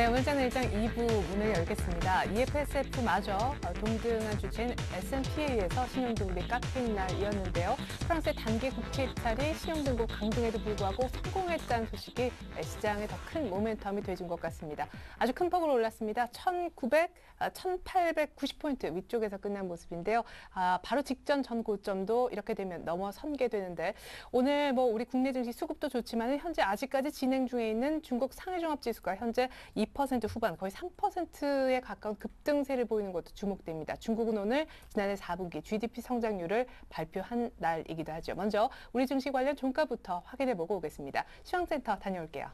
네, 오늘 장일장 2부 문을 열겠습니다. EFSF마저 동등한 주체인 S&P에 의해서 신용등급이 깎인 날이었는데요. 프랑스의 단기 국채 입찰이 신용등급 강등에도 불구하고 성공했다는 소식이 시장에 더 큰 모멘텀이 돼준 것 같습니다. 아주 큰 폭으로 올랐습니다. 1890포인트 위쪽에서 끝난 모습인데요. 바로 직전 전 고점도 이렇게 되면 넘어선게 되는데 오늘 우리 국내 증시 수급도 좋지만 현재 아직까지 진행 중에 있는 중국 상해종합지수가 현재 2% 후반, 거의 3%에 가까운 급등세를 보이는 것도 주목됩니다. 중국은 오늘 지난해 4분기 GDP 성장률을 발표한 날이기도 하죠. 먼저 우리 증시 관련 종가부터 확인해보고 오겠습니다. 시황센터 다녀올게요.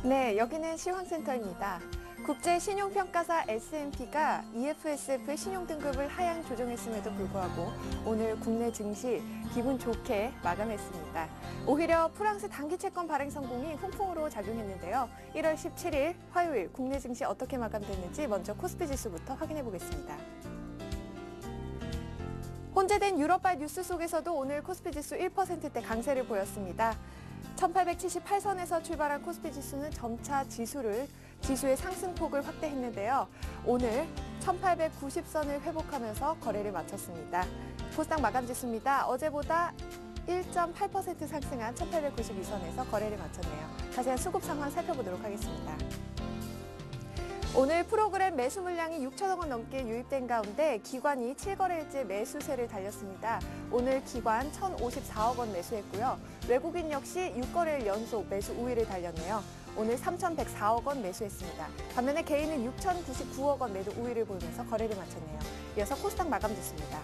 네, 여기는 시황센터입니다. 국제신용평가사 S&P가 EFSF 신용등급을 하향 조정했음에도 불구하고 오늘 국내 증시 기분 좋게 마감했습니다. 오히려 프랑스 단기 채권 발행 성공이 훈풍으로 작용했는데요. 1월 17일 화요일 국내 증시 어떻게 마감됐는지 먼저 코스피 지수부터 확인해 보겠습니다. 혼재된 유럽발 뉴스 속에서도 오늘 코스피 지수 1%대 강세를 보였습니다. 1878선에서 출발한 코스피 지수는 점차 지수의 상승폭을 확대했는데요. 오늘 1890선을 회복하면서 거래를 마쳤습니다. 코스닥 마감 지수입니다. 어제보다 1.8% 상승한 1892선에서 거래를 마쳤네요. 자세한 수급 상황 살펴보도록 하겠습니다. 오늘 프로그램 매수 물량이 6천억 원 넘게 유입된 가운데 기관이 7거래일째 매수세를 달렸습니다. 오늘 기관 1,054억 원 매수했고요. 외국인 역시 6거래일 연속 매수 우위를 달렸네요. 오늘 3,104억 원 매수했습니다. 반면에 개인은 6,099억 원 매도 우위를 보이면서 거래를 마쳤네요. 이어서 코스닥 마감 지수입니다.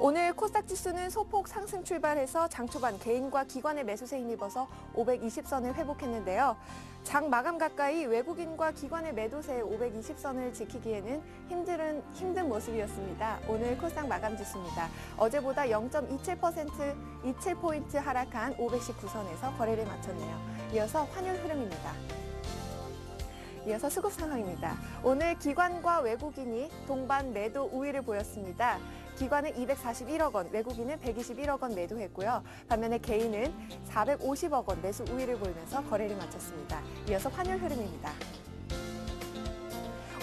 오늘 코스닥 지수는 소폭 상승 출발해서 장 초반 개인과 기관의 매수세 힘입어서 520선을 회복했는데요. 장 마감 가까이 외국인과 기관의 매도세 520선을 지키기에는 힘든 모습이었습니다. 오늘 코스닥 마감 지수입니다. 어제보다 0.27포인트 하락한 519선에서 거래를 마쳤네요. 이어서 환율 흐름입니다. 이어서 수급 상황입니다. 오늘 기관과 외국인이 동반 매도 우위를 보였습니다. 기관은 241억 원, 외국인은 121억 원 매도했고요. 반면에 개인은 450억 원 매수 우위를 보이면서 거래를 마쳤습니다. 이어서 환율 흐름입니다.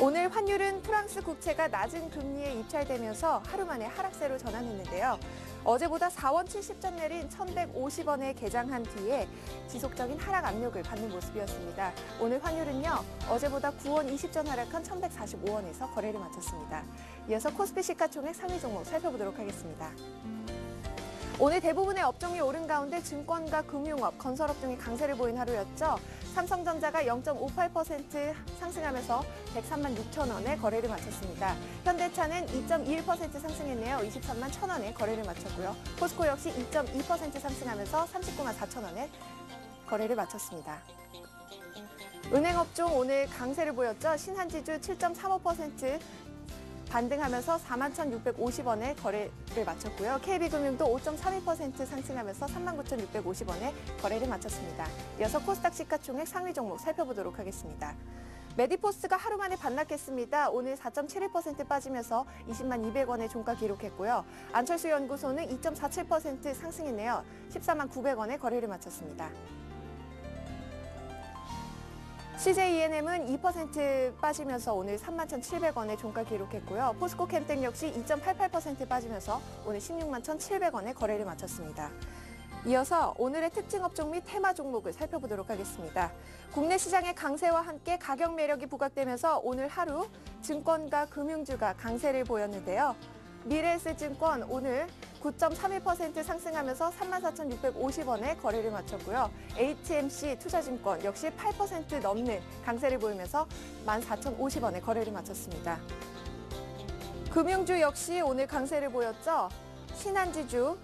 오늘 환율은 프랑스 국채가 낮은 금리에 입찰되면서 하루 만에 하락세로 전환했는데요. 어제보다 4원 70전 내린 1,150원에 개장한 뒤에 지속적인 하락 압력을 받는 모습이었습니다. 오늘 환율은요, 어제보다 9원 20전 하락한 1,145원에서 거래를 마쳤습니다. 이어서 코스피 시가총액 상위 종목 살펴보도록 하겠습니다. 오늘 대부분의 업종이 오른 가운데 증권과 금융업, 건설업 등이 강세를 보인 하루였죠. 삼성전자가 0.58% 상승하면서 103만 6천 원에 거래를 마쳤습니다. 현대차는 2.21% 상승했네요. 23만 1천 원에 거래를 마쳤고요. 포스코 역시 2.2% 상승하면서 39만 4천 원에 거래를 마쳤습니다. 은행업종 오늘 강세를 보였죠. 신한지주 7.35% 반등하면서 41,650원에 거래를 마쳤고요. KB금융도 5.32% 상승하면서 39,650원에 거래를 마쳤습니다. 이어서 코스닥 시가총액 상위 종목 살펴보도록 하겠습니다. 메디포스가 하루 만에 반락했습니다. 오늘 4.71% 빠지면서 20만 200원의 종가 기록했고요. 안철수 연구소는 2.47% 상승했네요. 14만 900원에 거래를 마쳤습니다. CJENM은 2% 빠지면서 오늘 31,700원의 종가 기록했고요. 포스코캠텍 역시 2.88% 빠지면서 오늘 16만 1,700원에 거래를 마쳤습니다. 이어서 오늘의 특징 업종 및 테마 종목을 살펴보도록 하겠습니다. 국내 시장의 강세와 함께 가격 매력이 부각되면서 오늘 하루 증권과 금융주가 강세를 보였는데요. 미래에셋증권 오늘 9.31% 상승하면서 34,650원에 거래를 마쳤고요. HMC 투자증권 역시 8% 넘는 강세를 보이면서 14,050원에 거래를 마쳤습니다. 금융주 역시 오늘 강세를 보였죠. 신한지주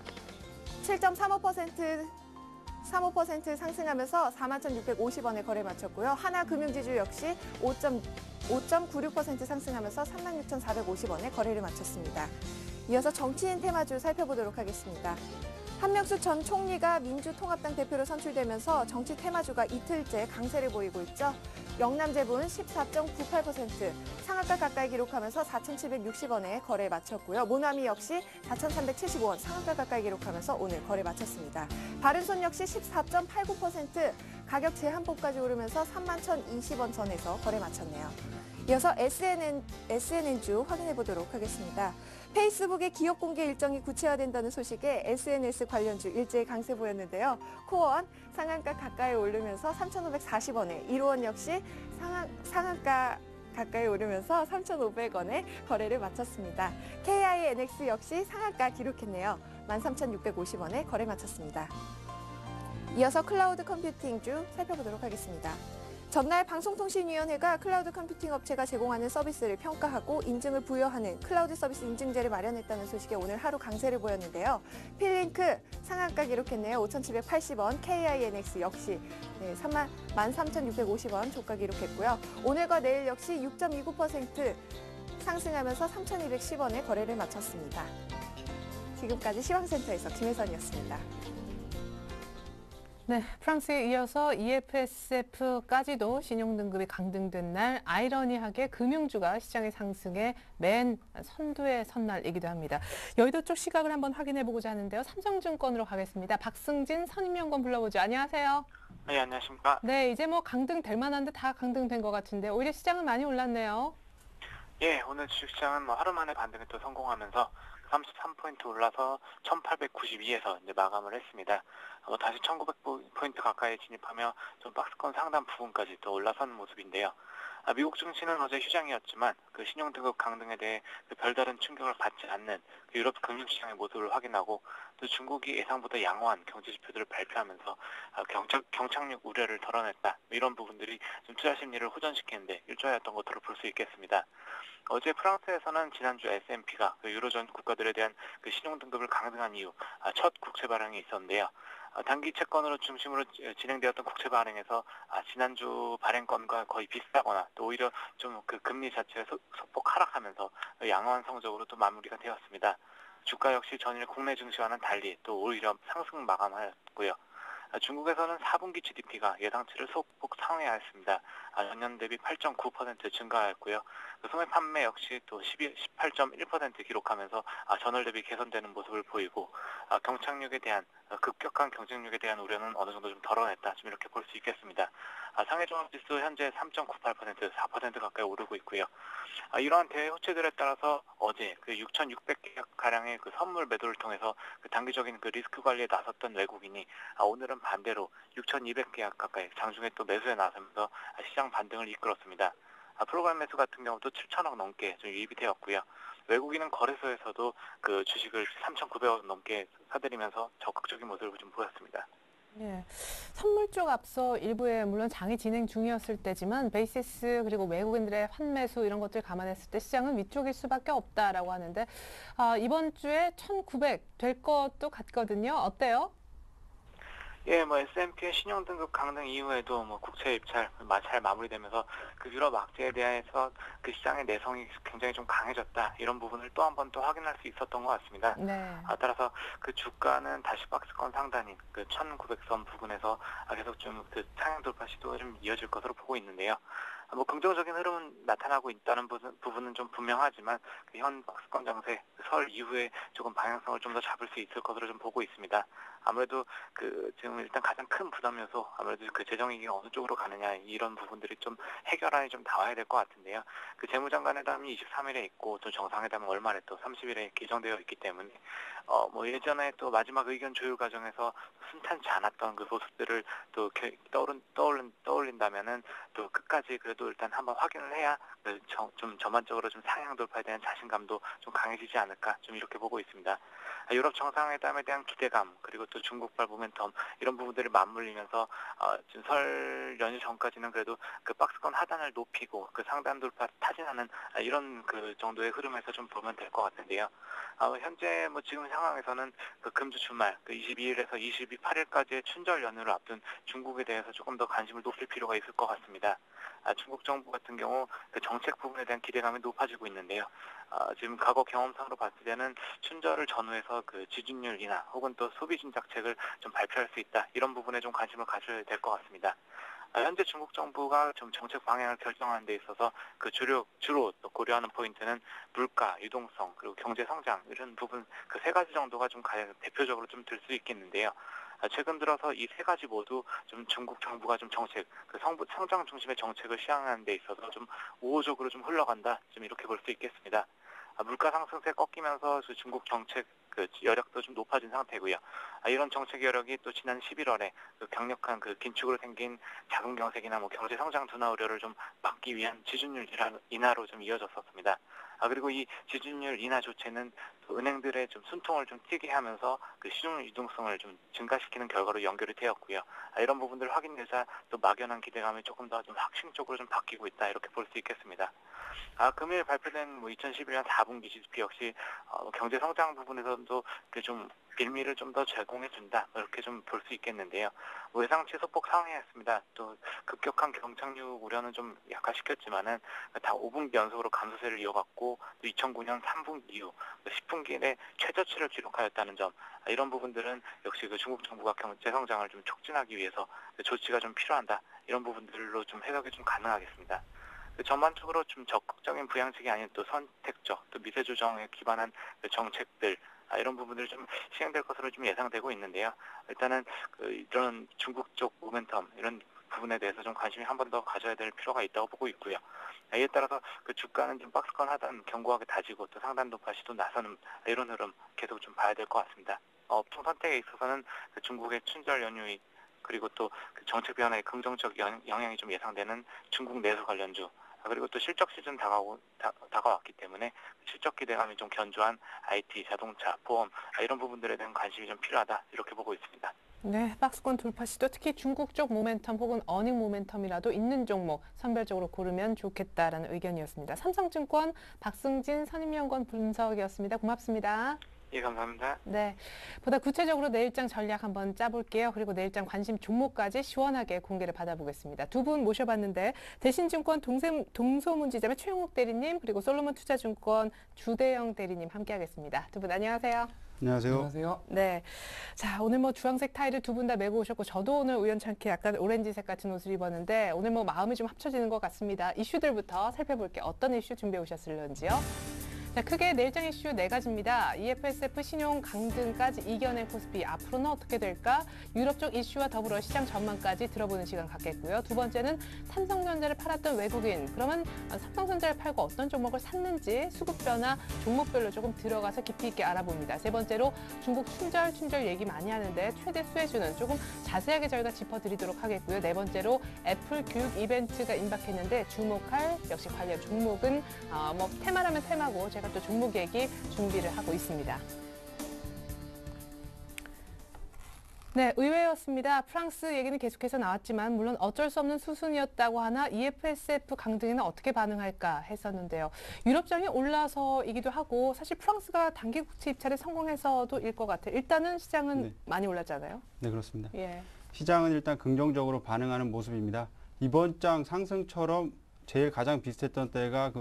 7.35% 상승하면서 41,650원에 거래 마쳤고요. 하나금융지주 역시 5.96% 상승하면서 36,450원에 거래를 마쳤습니다. 이어서 정치인 테마주 살펴보도록 하겠습니다. 한명숙 전 총리가 민주통합당 대표로 선출되면서 정치 테마주가 이틀째 강세를 보이고 있죠. 영남재보는 14.98%, 상한가 가까이 기록하면서 4,760원에 거래 마쳤고요. 모나미 역시 4,375원, 상한가 가까이 기록하면서 오늘 거래 마쳤습니다. 바른손 역시 14.89%, 가격 제한폭까지 오르면서 31,020원 선에서 거래 마쳤네요. 이어서 SNN주 확인해 보도록 하겠습니다. 페이스북의 기업 공개 일정이 구체화된다는 소식에 SNS 관련주 일제히 강세 보였는데요. 코어원 상한가 가까이 오르면서 3,540원에, 1호원 역시 상한가 가까이 오르면서 3,500원에 거래를 마쳤습니다. KINX 역시 상한가 기록했네요. 13,650원에 거래 마쳤습니다. 이어서 클라우드 컴퓨팅주 살펴보도록 하겠습니다. 전날 방송통신위원회가 클라우드 컴퓨팅 업체가 제공하는 서비스를 평가하고 인증을 부여하는 클라우드 서비스 인증제를 마련했다는 소식에 오늘 하루 강세를 보였는데요. 필링크 상한가 기록했네요. 5,780원, KINX 역시 13,650원 조가 기록했고요. 오늘과 내일 역시 6.29% 상승하면서 3,210원에 거래를 마쳤습니다. 지금까지 시황센터에서 김혜선이었습니다. 네, 프랑스에 이어서 EFSF까지도 신용등급이 강등된 날, 아이러니하게 금융주가 시장의 상승에 맨 선두에 선 날이기도 합니다. 여의도 쪽 시각을 한번 확인해 보고자 하는데요. 삼성증권으로 가겠습니다. 박승진 선임연구원 불러보죠. 안녕하세요. 네, 안녕하십니까. 네, 이제 뭐 강등될 만한데 다 강등된 것 같은데 오히려 시장은 많이 올랐네요. 예, 오늘 주식시장은 하루 만에 반등에 또 성공하면서 33포인트 올라서 1892에서 이제 마감을 했습니다. 다시 1900포인트 가까이 진입하며 좀 박스권 상단 부분까지 또 올라선 모습인데요. 미국 증시는 어제 휴장이었지만 그 신용등급 강등에 대해 별다른 충격을 받지 않는 유럽 금융시장의 모습을 확인하고, 또 중국이 예상보다 양호한 경제 지표들을 발표하면서 경착륙 우려를 덜어냈다, 이런 부분들이 좀 투자 심리를 호전시키는데 일조하였던 것으로 볼 수 있겠습니다. 어제 프랑스에서는 지난주 S&P가 유로존 국가들에 대한 신용등급을 강등한 이후 첫 국채 발행이 있었는데요. 단기 채권으로 중심으로 진행되었던 국채 발행에서 지난주 발행건과 거의 비슷하거나 또 오히려 좀 그 금리 자체가 소폭 하락하면서 양호한 성적으로 또 마무리가 되었습니다. 주가 역시 전일 국내 증시와는 달리 또 오히려 상승 마감하였고요. 중국에서는 4분기 GDP가 예상치를 소폭 상회하였습니다. 전년 대비 8.9% 증가하였고요. 소매 판매 역시 또 18.1% 기록하면서 전월 대비 개선되는 모습을 보이고, 경착륙에 대한 급격한 경쟁력에 대한 우려는 어느 정도 좀 덜어냈다, 좀 이렇게 볼 수 있겠습니다. 상해종합지수 현재 3.98%, 4% 가까이 오르고 있고요. 이러한 대외 호재들에 따라서 어제 6,600개 가량의 선물 매도를 통해서 단기적인 리스크 관리에 나섰던 외국인이 오늘은 반대로 6,200개 가까이 장중에 또 매수에 나서면서 시장 반등을 이끌었습니다. 프로그램 매수 같은 경우도 7천억 넘게 좀 유입이 되었고요. 외국인은 거래소에서도 주식을 3,900억 넘게 사들이면서 적극적인 모습을 좀 보였습니다. 예, 선물 쪽 앞서 일부에 물론 장이 진행 중이었을 때지만 베이시스 그리고 외국인들의 환매수 이런 것들 감안했을 때 시장은 위쪽일 수밖에 없다라고 하는데 이번 주에 1,900 될 것도 같거든요. 어때요? 예, S&P의 신용등급 강등 이후에도 국채 입찰 잘 마무리되면서 유럽 악재에 대해서 시장의 내성이 굉장히 좀 강해졌다, 이런 부분을 또 한 번 또 확인할 수 있었던 것 같습니다. 네. 따라서 주가는 다시 박스권 상단인 1900선 부근에서 계속 좀 상향 돌파 시도가 좀 이어질 것으로 보고 있는데요. 긍정적인 흐름은 나타나고 있다는 부분은 좀 분명하지만 현 박스권 장세 설 이후에 조금 방향성을 좀 더 잡을 수 있을 것으로 좀 보고 있습니다. 아무래도 지금 일단 가장 큰 부담 요소, 아무래도 재정위기가 어느 쪽으로 가느냐, 이런 부분들이 좀 해결안이 좀 나와야 될 것 같은데요. 재무장관회담이 23일에 있고 또 정상회담은 월말에 또 30일에 예정되어 있기 때문에 예전에 또 마지막 의견 조율 과정에서 순탄치 않았던 모습들을 또 떠올린다면은 또 끝까지 그래도 일단 한번 확인을 해야 좀 전반적으로 좀 상향 돌파에 대한 자신감도 좀 강해지지 않을까, 좀 이렇게 보고 있습니다. 유럽 정상회담에 대한 기대감, 그리고 또 중국발 모멘텀, 이런 부분들이 맞물리면서 지금 설 연휴 전까지는 그래도 박스권 하단을 높이고 상단 돌파 타진하는 이런 정도의 흐름에서 좀 보면 될 것 같은데요. 현재 지금 상황에서는 금주 주말 22일에서 28일까지의 춘절 연휴를 앞둔 중국에 대해서 조금 더 관심을 높일 필요가 있을 것 같습니다. 중국 정부 같은 경우 정책 부분에 대한 기대감이 높아지고 있는데요. 지금 과거 경험상으로 봤을 때는 춘절을 전후해서 지준율 인하 혹은 또 소비 진작책을 좀 발표할 수 있다, 이런 부분에 좀 관심을 가져야 될 것 같습니다. 현재 중국 정부가 좀 정책 방향을 결정하는 데 있어서 주로 고려하는 포인트는 물가, 유동성, 그리고 경제 성장, 이런 부분 세 가지 정도가 좀 대표적으로 좀 들 수 있겠는데요. 최근 들어서 이 세 가지 모두 좀 중국 정부가 좀 정책, 성장 중심의 정책을 시행하는 데 있어서 좀 우호적으로 좀 흘러간다. 좀 이렇게 볼 수 있겠습니다. 물가 상승세 꺾이면서 중국 정책 여력도 좀 높아진 상태고요. 이런 정책 여력이 또 지난 11월에 강력한 긴축으로 생긴 자금 경색이나 경제 성장 둔화 우려를 좀 막기 위한 지준율 인하로 좀 이어졌었습니다. 그리고 이 지준율 인하 조치는 또 은행들의 좀 숨통을 좀 튀게 하면서 시중 유동성을 좀 증가시키는 결과로 연결이 되었고요. 이런 부분들 확인되자 또 막연한 기대감이 조금 더 좀 확신적으로 좀 바뀌고 있다 이렇게 볼 수 있겠습니다. 금일 발표된 2011년 4분기 GDP 역시 경제 성장 부분에서도 좀 빌미를 좀 더 제공해준다 이렇게 좀 볼 수 있겠는데요. 예상치 소폭 상회했습니다. 또 급격한 경착륙 우려는 좀 약화시켰지만은 다 5분기 연속으로 감소세를 이어갔고 또 2009년 3분기 이후 10분기 내 최저치를 기록하였다는 점, 이런 부분들은 역시 중국 정부가 경제 성장을 좀 촉진하기 위해서 조치가 좀 필요한다 이런 부분들로 좀 해석이 좀 가능하겠습니다. 전반적으로 좀 적극적인 부양책이 아닌 또 선택적, 또 미세 조정에 기반한 정책들, 이런 부분들이 좀 시행될 것으로 좀 예상되고 있는데요. 일단은 이런 중국 쪽 모멘텀 이런 부분에 대해서 좀 관심이 한 번 더 가져야 될 필요가 있다고 보고 있고요. 이에 따라서 주가는 좀 박스권 하단 견고하게 다지고 또 상단 돌파 시도 나서는 이런 흐름 계속 좀 봐야 될 것 같습니다. 업종 선택에 있어서는 중국의 춘절 연휴 그리고 또 정책 변화의 긍정적 영향이 좀 예상되는 중국 내수 관련주, 그리고 또 실적 시즌 다가왔기 때문에 실적 기대감이 좀 견조한 IT, 자동차, 보험 이런 부분들에 대한 관심이 좀 필요하다 이렇게 보고 있습니다. 네, 박스권 돌파 시도 특히 중국 쪽 모멘텀 혹은 어닝 모멘텀이라도 있는 종목 선별적으로 고르면 좋겠다라는 의견이었습니다. 삼성증권 박승진 선임연구원 분석이었습니다. 고맙습니다. 예, 감사합니다. 네, 보다 구체적으로 내일장 전략 한번 짜볼게요. 그리고 내일장 관심 종목까지 시원하게 공개를 받아보겠습니다. 두 분 모셔봤는데 대신증권 동소문지점의 최용욱 대리님 그리고 솔로몬투자증권 주대영 대리님 함께하겠습니다. 두 분 안녕하세요. 안녕하세요. 안녕하세요. 네, 자 오늘 주황색 타이를 두 분 다 메고 오셨고 저도 오늘 우연찮게 약간 오렌지색 같은 옷을 입었는데 오늘 마음이 좀 합쳐지는 것 같습니다. 이슈들부터 살펴볼게요. 어떤 이슈 준비해 오셨을런지요? 자, 크게 내일장 이슈 4가지입니다. EFSF 신용 강등까지 이겨낸 코스피 앞으로는 어떻게 될까? 유럽 쪽 이슈와 더불어 시장 전망까지 들어보는 시간 갖겠고요. 두 번째는 삼성전자를 팔았던 외국인. 그러면 삼성전자를 팔고 어떤 종목을 샀는지 수급 변화 종목별로 조금 들어가서 깊이 있게 알아봅니다. 세 번째로 중국 춘절 얘기 많이 하는데 최대 수혜주는 조금 자세하게 저희가 짚어드리도록 하겠고요. 네 번째로 애플 교육 이벤트가 임박했는데 주목할 역시 관련 종목은 테마라면 테마고 제가 또 종목 얘기 준비를 하고 있습니다. 네, 의외였습니다. 프랑스 얘기는 계속해서 나왔지만 물론 어쩔 수 없는 수순이었다고 하나 EFSF 강등에는 어떻게 반응할까 했었는데요. 유럽장이 올라서이기도 하고 사실 프랑스가 단기 국채 입찰에 성공해서도일 것 같아요. 일단은 시장은 네. 많이 올랐잖아요. 네, 그렇습니다. 예. 시장은 일단 긍정적으로 반응하는 모습입니다. 이번 장 상승처럼 제일 가장 비슷했던 때가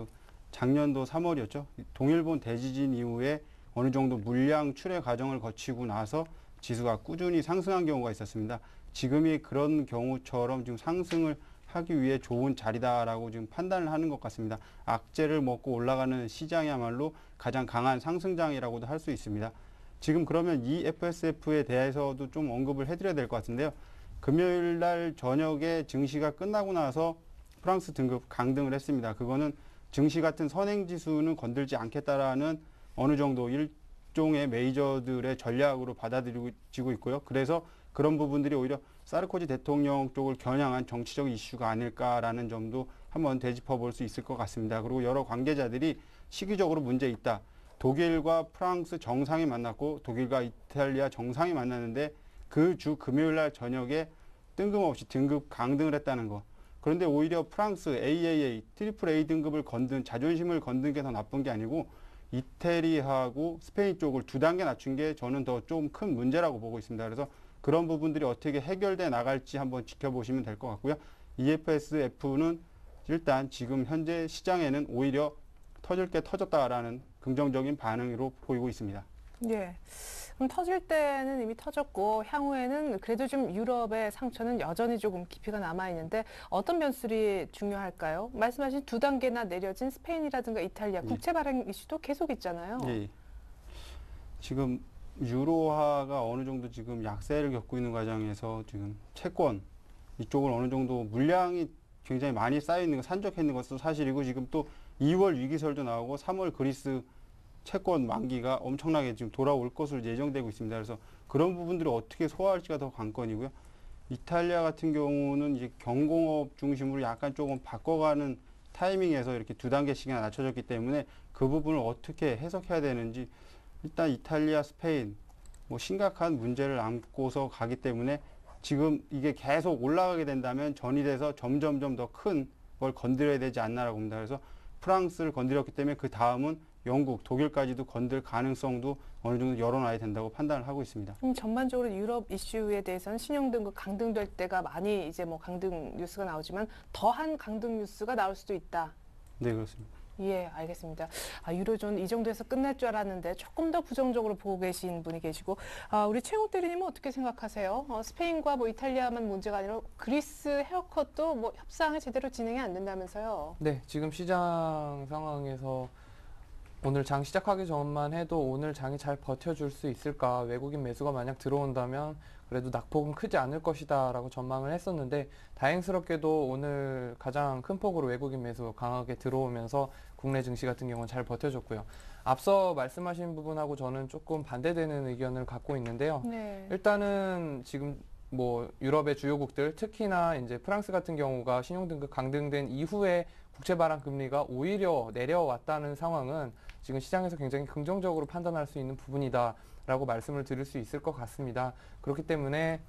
작년도 3월이었죠. 동일본 대지진 이후에 어느 정도 물량 출회 과정을 거치고 나서 지수가 꾸준히 상승한 경우가 있었습니다. 지금이 그런 경우처럼 지금 상승을 하기 위해 좋은 자리다라고 지금 판단을 하는 것 같습니다. 악재를 먹고 올라가는 시장이야말로 가장 강한 상승장이라고도 할 수 있습니다. 지금 그러면 이 FSF에 대해서도 좀 언급을 해드려야 될 것 같은데요. 금요일 날 저녁에 증시가 끝나고 나서 프랑스 등급 강등을 했습니다. 그거는 증시 같은 선행지수는 건들지 않겠다라는 어느 정도 일종의 메이저들의 전략으로 받아들여지고 있고요. 그래서 그런 부분들이 오히려 사르코지 대통령 쪽을 겨냥한 정치적 이슈가 아닐까라는 점도 한번 되짚어 볼 수 있을 것 같습니다. 그리고 여러 관계자들이 시기적으로 문제 있다. 독일과 프랑스 정상이 만났고 독일과 이탈리아 정상이 만났는데 그 주 금요일 날 저녁에 뜬금없이 등급 강등을 했다는 거. 그런데 오히려 프랑스 AAA, 트리플 A 등급을 자존심을 건든 게 더 나쁜 게 아니고 이태리하고 스페인 쪽을 2단계 낮춘 게 저는 더 좀 큰 문제라고 보고 있습니다. 그래서 그런 부분들이 어떻게 해결돼 나갈지 한번 지켜보시면 될 것 같고요. EFSF는 일단 지금 현재 시장에는 오히려 터질 게 터졌다라는 긍정적인 반응으로 보이고 있습니다. 예. 그럼 터질 때는 이미 터졌고 향후에는 그래도 좀 유럽의 상처는 여전히 조금 깊이가 남아있는데 어떤 변수들이 중요할까요? 말씀하신 2단계나 내려진 스페인이라든가 이탈리아 국채 발행 이슈도 계속 있잖아요. 예. 지금 유로화가 어느 정도 지금 약세를 겪고 있는 과정에서 지금 채권 이쪽을 어느 정도 물량이 굉장히 많이 쌓여 있는 거, 산적해 있는 것도 사실이고, 지금 또 2월 위기설도 나오고 3월 그리스 채권 만기가 엄청나게 지금 돌아올 것으로 예정되고 있습니다. 그래서 그런 부분들을 어떻게 소화할지가 더 관건이고요. 이탈리아 같은 경우는 이제 경공업 중심으로 약간 조금 바꿔가는 타이밍에서 이렇게 두 단계씩이나 낮춰졌기 때문에 그 부분을 어떻게 해석해야 되는지, 일단 이탈리아, 스페인 뭐 심각한 문제를 안고서 가기 때문에 지금 이게 계속 올라가게 된다면 전이돼서 점점점 더 큰 걸 건드려야 되지 않나라고 봅니다. 그래서 프랑스를 건드렸기 때문에 그 다음은 영국, 독일까지도 건들 가능성도 어느 정도 열어놔야 된다고 판단을 하고 있습니다. 전반적으로 유럽 이슈에 대해서는 신용등급 강등될 때가 많이 이제 뭐 강등 뉴스가 나오지만 더한 강등 뉴스가 나올 수도 있다. 네, 그렇습니다. 예, 알겠습니다. 유로존 이 정도에서 끝날 줄 알았는데 조금 더 부정적으로 보고 계신 분이 계시고, 우리 최욱 대리님은 어떻게 생각하세요? 스페인과 뭐 이탈리아만 문제가 아니라 그리스 헤어컷도 뭐 협상이 제대로 진행이 안 된다면서요? 네, 지금 시장 상황에서 오늘 장 시작하기 전만 해도 오늘 장이 잘 버텨줄 수 있을까, 외국인 매수가 만약 들어온다면 그래도 낙폭은 크지 않을 것이다 라고 전망을 했었는데, 다행스럽게도 오늘 가장 큰 폭으로 외국인 매수 강하게 들어오면서 국내 증시 같은 경우는 잘 버텨줬고요. 앞서 말씀하신 부분하고 저는 조금 반대되는 의견을 갖고 있는데요. 네. 일단은 지금 뭐 유럽의 주요국들, 특히나 이제 프랑스 같은 경우가 신용등급 강등된 이후에 국채 발행 금리가 오히려 내려왔다는 상황은 지금 시장에서 굉장히 긍정적으로 판단할 수 있는 부분이다라고 말씀을 드릴 수 있을 것 같습니다. 그렇기 때문에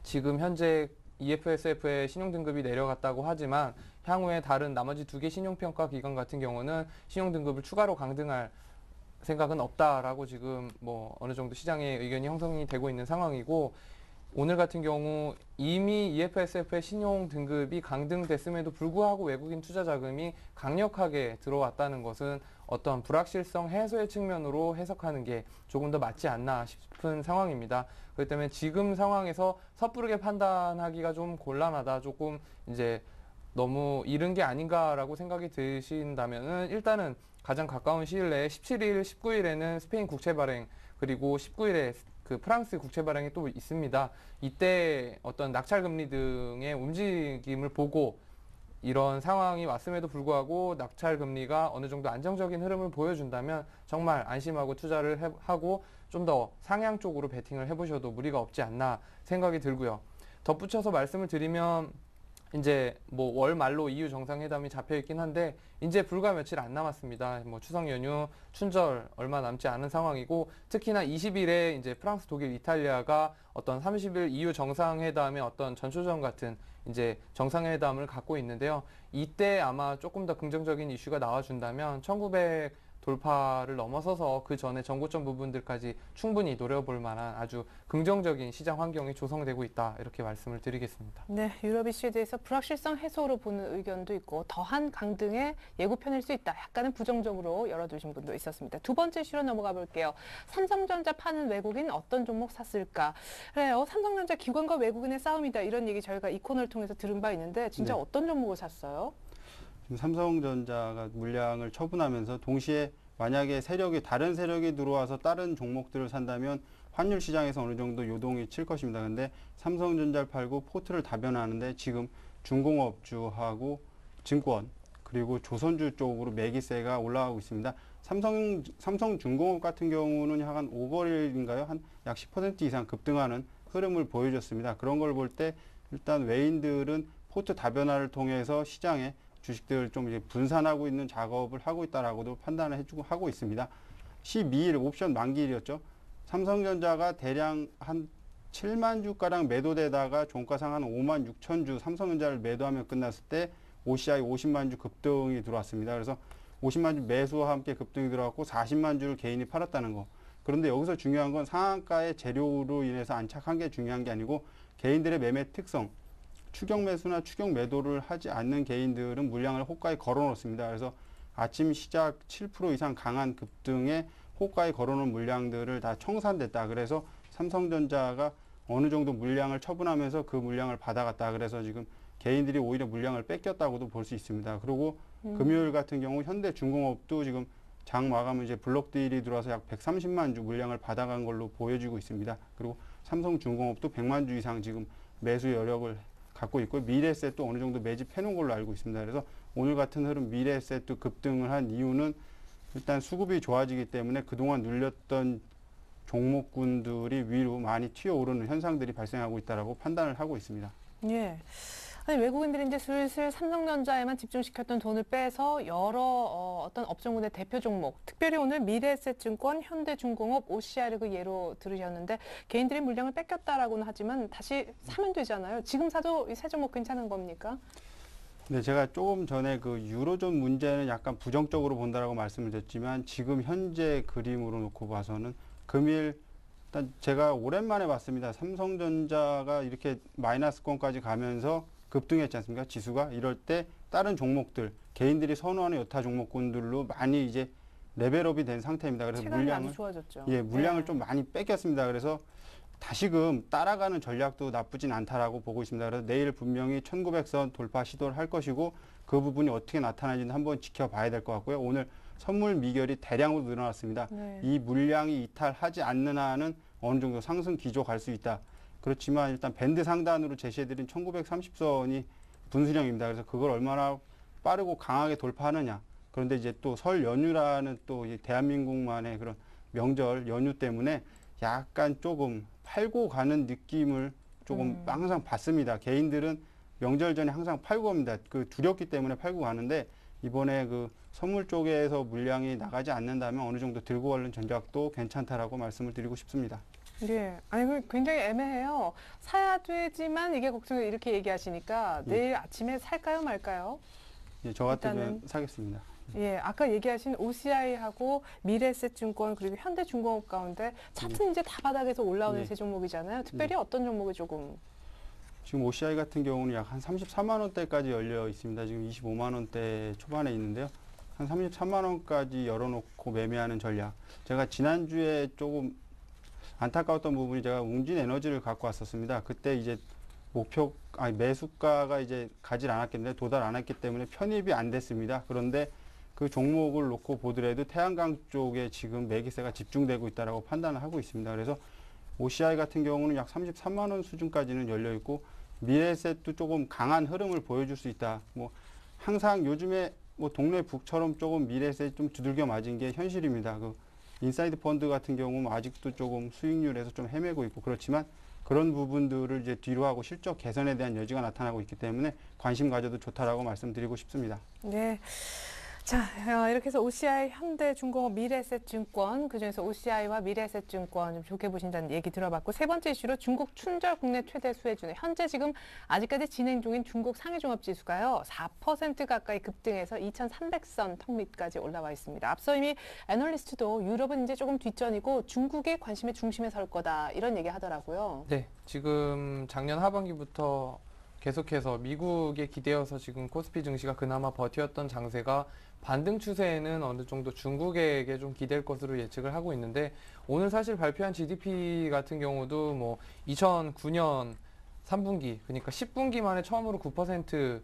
지금 현재 EFSF의 신용등급이 내려갔다고 하지만 향후에 다른 나머지 2개 신용평가 기관 같은 경우는 신용등급을 추가로 강등할 생각은 없다라고 지금 뭐 어느 정도 시장의 의견이 형성이 되고 있는 상황이고, 오늘 같은 경우 이미 EFSF의 신용 등급이 강등됐음에도 불구하고 외국인 투자 자금이 강력하게 들어왔다는 것은 어떤 불확실성 해소의 측면으로 해석하는 게 조금 더 맞지 않나 싶은 상황입니다. 그렇기 때문에 지금 상황에서 섣부르게 판단하기가 좀 곤란하다, 조금 이제 너무 이른 게 아닌가라고 생각이 드신다면은 일단은 가장 가까운 시일 내에 17일, 19일에는 스페인 국채 발행, 그리고 19일에 그 프랑스 국채 발행이 또 있습니다. 이때 어떤 낙찰 금리 등의 움직임을 보고 이런 상황이 왔음에도 불구하고 낙찰 금리가 어느 정도 안정적인 흐름을 보여준다면 정말 안심하고 투자를 하고 좀 더 상향 쪽으로 베팅을 해보셔도 무리가 없지 않나 생각이 들고요. 덧붙여서 말씀을 드리면 이제 뭐 월 말로 EU 정상회담이 잡혀 있긴 한데 이제 불과 며칠 안 남았습니다. 뭐 추석 연휴, 춘절 얼마 남지 않은 상황이고, 특히나 20일에 이제 프랑스, 독일, 이탈리아가 어떤 30일 EU 정상회담의 어떤 전초전 같은 이제 정상회담을 갖고 있는데요. 이때 아마 조금 더 긍정적인 이슈가 나와준다면 1900 돌파를 넘어서서 그 전에 전고점 부분들까지 충분히 노려볼 만한 아주 긍정적인 시장 환경이 조성되고 있다, 이렇게 말씀을 드리겠습니다. 네, 유럽 이슈에 대해서 불확실성 해소로 보는 의견도 있고 더한 강등의 예고편일 수 있다, 약간은 부정적으로 열어두신 분도 있었습니다. 두 번째 이슈로 넘어가 볼게요. 삼성전자 파는 외국인 어떤 종목 샀을까? 그래요, 삼성전자 기관과 외국인의 싸움이다, 이런 얘기 저희가 이 코너를 통해서 들은 바 있는데 진짜 네. 어떤 종목을 샀어요? 지금 삼성전자가 물량을 처분하면서 동시에 만약에 다른 세력이 들어와서 다른 종목들을 산다면 환율 시장에서 어느 정도 요동이 칠 것입니다. 근데 삼성전자를 팔고 포트를 다변하는데 지금 중공업주하고 증권 그리고 조선주 쪽으로 매기세가 올라가고 있습니다. 삼성중공업 같은 경우는 한 5거래일인가요? 한 약 10% 이상 급등하는 흐름을 보여줬습니다. 그런 걸 볼 때 일단 외인들은 포트 다변화를 통해서 시장에 주식들을 좀 이제 분산하고 있는 작업을 하고 있다라고도 판단을 해주고 하고 있습니다. 12일 옵션 만기일이었죠. 삼성전자가 대량 한 7만 주가량 매도되다가 종가상 한 5만 6천 주 삼성전자를 매도하며 끝났을 때 OCI 50만 주 급등이 들어왔습니다. 그래서 50만 주 매수와 함께 급등이 들어왔고 40만 주를 개인이 팔았다는 거. 그런데 여기서 중요한 건 상한가의 재료로 인해서 안착한 게 중요한 게 아니고 개인들의 매매 특성. 추격 매수나 추격 매도를 하지 않는 개인들은 물량을 호가에 걸어 놓습니다. 그래서 아침 시작 7% 이상 강한 급등에 호가에 걸어 놓은 물량들을 다 청산됐다. 그래서 삼성전자가 어느 정도 물량을 처분하면서 그 물량을 받아갔다. 그래서 지금 개인들이 오히려 물량을 뺏겼다고도 볼 수 있습니다. 그리고 금요일 같은 경우 현대중공업도 지금 장 마감은 이제 블록딜이 들어와서 약 130만 주 물량을 받아간 걸로 보여지고 있습니다. 그리고 삼성중공업도 100만 주 이상 지금 매수 여력을 갖고 있고 미래에셋도 어느 정도 매집해 놓은 걸로 알고 있습니다. 그래서 오늘 같은 흐름 미래에셋도 급등을 한 이유는 일단 수급이 좋아지기 때문에 그동안 눌렸던 종목군들이 위로 많이 튀어오르는 현상들이 발생하고 있다라고 판단을 하고 있습니다. 예. 아니, 외국인들이 이제 슬슬 삼성전자에만 집중시켰던 돈을 빼서 여러 어떤 업종군의 대표 종목, 특별히 오늘 미래에셋증권, 현대중공업, OCI를 그 예로 들으셨는데 개인들이 물량을 뺏겼다라고는 하지만 다시 사면 되잖아요. 지금 사도 이 세 종목 괜찮은 겁니까? 네, 제가 조금 전에 그 유로존 문제는 약간 부정적으로 본다라고 말씀을 드렸지만 지금 현재 그림으로 놓고 봐서는 금일 일단 제가 오랜만에 봤습니다. 삼성전자가 이렇게 마이너스권까지 가면서 급등했지 않습니까? 지수가 이럴 때 다른 종목들 개인들이 선호하는 여타 종목군들로 많이 이제 레벨업이 된 상태입니다. 그래서 체감이 물량을 아주 좋아졌죠. 물량을 네. 좀 많이 뺏겼습니다. 그래서 다시금 따라가는 전략도 나쁘진 않다라고 보고 있습니다. 그래서 내일 분명히 1900선 돌파 시도를 할 것이고 그 부분이 어떻게 나타나는지는 한번 지켜봐야 될 것 같고요. 오늘 선물 미결이 대량으로 늘어났습니다. 네. 이 물량이 이탈하지 않는 한은 어느 정도 상승 기조 갈 수 있다. 그렇지만 일단 밴드 상단으로 제시해드린 1930선이 분수령입니다. 그래서 그걸 얼마나 빠르고 강하게 돌파하느냐. 그런데 이제 또 설 연휴라는 또 이 대한민국만의 그런 명절 연휴 때문에 약간 조금 팔고 가는 느낌을 조금 항상 받습니다. 개인들은 명절 전에 항상 팔고 갑니다. 그 두렵기 때문에 팔고 가는데 이번에 그 선물 쪽에서 물량이 나가지 않는다면 어느 정도 들고 가는 전략도 괜찮다라고 말씀을 드리고 싶습니다. 예. 아니, 그 굉장히 애매해요. 사야 되지만 이게 걱정이 이렇게 얘기하시니까 내일 아침에 살까요, 말까요? 예, 저 같으면 일단은- 사겠습니다. 예, 아까 얘기하신 OCI하고 미래에셋증권 그리고 현대중공업 가운데 차트는 이제 다 바닥에서 올라오는 예. 세 종목이잖아요. 특별히 어떤 종목이 조금 지금 OCI 같은 경우는 약 한 34만 원대까지 열려 있습니다. 지금 25만 원대 초반에 있는데요. 한 33만 원까지 열어놓고 매매하는 전략. 제가 지난주에 조금 안타까웠던 부분이 제가 웅진 에너지를 갖고 왔었습니다. 그때 이제 매수가가 이제 가지 않았기 때문에 도달 안 했기 때문에 편입이 안 됐습니다. 그런데 그 종목을 놓고 보더라도 태양광 쪽에 지금 매기세가 집중되고 있다라고 판단을 하고 있습니다. 그래서 OCI 같은 경우는 약 33만 원 수준까지는 열려 있고 미래에셋도 조금 강한 흐름을 보여줄 수 있다. 뭐 항상 요즘에 뭐 동네 북처럼 조금 미래에셋 좀 두들겨 맞은 게 현실입니다. 그 인사이드 펀드 같은 경우는 아직도 조금 수익률에서 좀 헤매고 있고 그렇지만 그런 부분들을 이제 뒤로 하고 실적 개선에 대한 여지가 나타나고 있기 때문에 관심 가져도 좋다라고 말씀드리고 싶습니다. 네. 자, 이렇게 해서 OCI, 현대중공업, 미래에셋증권, 그중에서 OCI와 미래에셋증권 좀 좋게 보신다는 얘기 들어봤고, 세 번째 이슈로 중국 춘절 국내 최대 수혜주네. 현재 지금 아직까지 진행 중인 중국 상해종합지수가요, 4% 가까이 급등해서 2,300선 턱 밑까지 올라와 있습니다. 앞서 이미 애널리스트도 유럽은 이제 조금 뒷전이고 중국의 관심의 중심에 설 거다, 이런 얘기 하더라고요. 네, 지금 작년 하반기부터 계속해서 미국에 기대어서 지금 코스피 증시가 그나마 버티었던 장세가 반등 추세에는 어느 정도 중국에게 좀 기댈 것으로 예측을 하고 있는데 오늘 사실 발표한 GDP 같은 경우도 뭐 2009년 3분기 그러니까 10분기 만에 처음으로 9%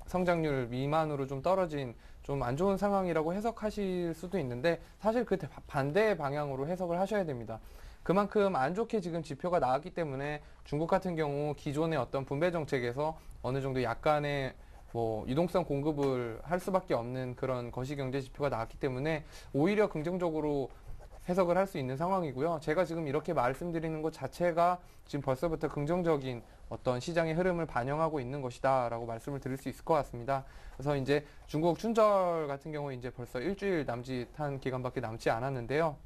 성장률 미만으로 좀 떨어진 좀 안 좋은 상황이라고 해석하실 수도 있는데 사실 그 반대 방향으로 해석을 하셔야 됩니다. 그만큼 안 좋게 지금 지표가 나왔기 때문에 중국 같은 경우 기존의 어떤 분배 정책에서 어느 정도 약간의 뭐 유동성 공급을 할 수밖에 없는 그런 거시경제 지표가 나왔기 때문에 오히려 긍정적으로 해석을 할 수 있는 상황이고요. 제가 지금 이렇게 말씀드리는 것 자체가 지금 벌써부터 긍정적인 어떤 시장의 흐름을 반영하고 있는 것이다라고 말씀을 드릴 수 있을 것 같습니다. 그래서 이제 중국 춘절 같은 경우 이제 벌써 일주일 남짓한 기간밖에 남지 않았는데요.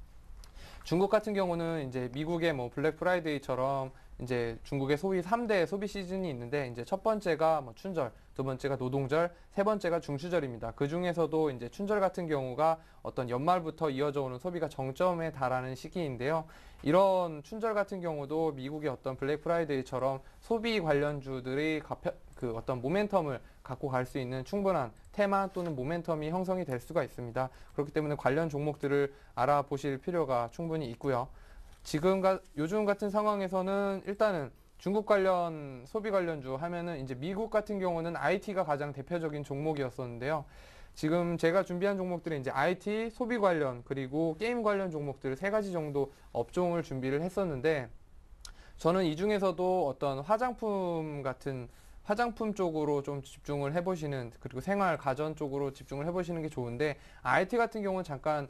중국 같은 경우는 이제 미국의 뭐 블랙 프라이데이처럼 이제 중국의 소위 3대 소비 시즌이 있는데 이제 첫 번째가 뭐 춘절, 두 번째가 노동절, 세 번째가 중추절입니다. 그 중에서도 이제 춘절 같은 경우가 어떤 연말부터 이어져 오는 소비가 정점에 달하는 시기인데요. 이런 춘절 같은 경우도 미국의 어떤 블랙 프라이데이처럼 소비 관련주들이 그 어떤 모멘텀을 갖고 갈 수 있는 충분한 테마 또는 모멘텀이 형성이 될 수가 있습니다. 그렇기 때문에 관련 종목들을 알아보실 필요가 충분히 있고요. 요즘 같은 상황에서는 일단은 중국 관련 소비 관련주 하면은 이제 미국 같은 경우는 IT가 가장 대표적인 종목이었었는데요. 지금 제가 준비한 종목들은 이제 IT, 소비 관련, 그리고 게임 관련 종목들 3가지 정도 업종을 준비를 했었는데, 저는 이 중에서도 어떤 화장품 같은 화장품 쪽으로 좀 집중을 해보시는, 그리고 생활, 가전 쪽으로 집중을 해보시는 게 좋은데, IT 같은 경우는 잠깐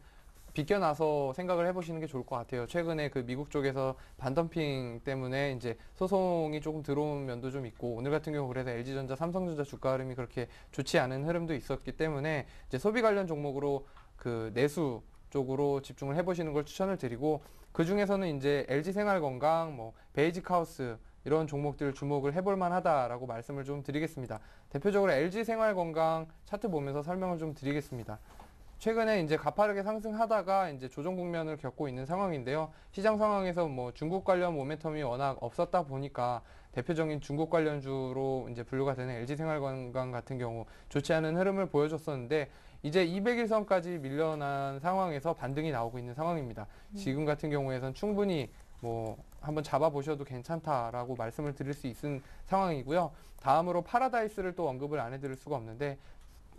비껴나서 생각을 해보시는 게 좋을 것 같아요. 최근에 그 미국 쪽에서 반덤핑 때문에 이제 소송이 조금 들어온 면도 좀 있고, 오늘 같은 경우 그래서 LG전자, 삼성전자 주가 흐름이 그렇게 좋지 않은 흐름도 있었기 때문에 이제 소비 관련 종목으로 그 내수 쪽으로 집중을 해보시는 걸 추천을 드리고, 그 중에서는 이제 LG생활건강, 뭐 베이직하우스 이런 종목들 주목을 해볼 만하다라고 말씀을 좀 드리겠습니다. 대표적으로 LG생활건강 차트 보면서 설명을 좀 드리겠습니다. 최근에 이제 가파르게 상승하다가 이제 조정 국면을 겪고 있는 상황인데요. 시장 상황에서 뭐 중국 관련 모멘텀이 워낙 없었다 보니까 대표적인 중국 관련주로 이제 분류가 되는 LG생활건강 같은 경우 좋지 않은 흐름을 보여줬었는데, 이제 200일선까지 밀려난 상황에서 반등이 나오고 있는 상황입니다. 지금 같은 경우에선 충분히 뭐 한번 잡아보셔도 괜찮다라고 말씀을 드릴 수 있는 상황이고요. 다음으로 파라다이스를 또 언급을 안 해드릴 수가 없는데,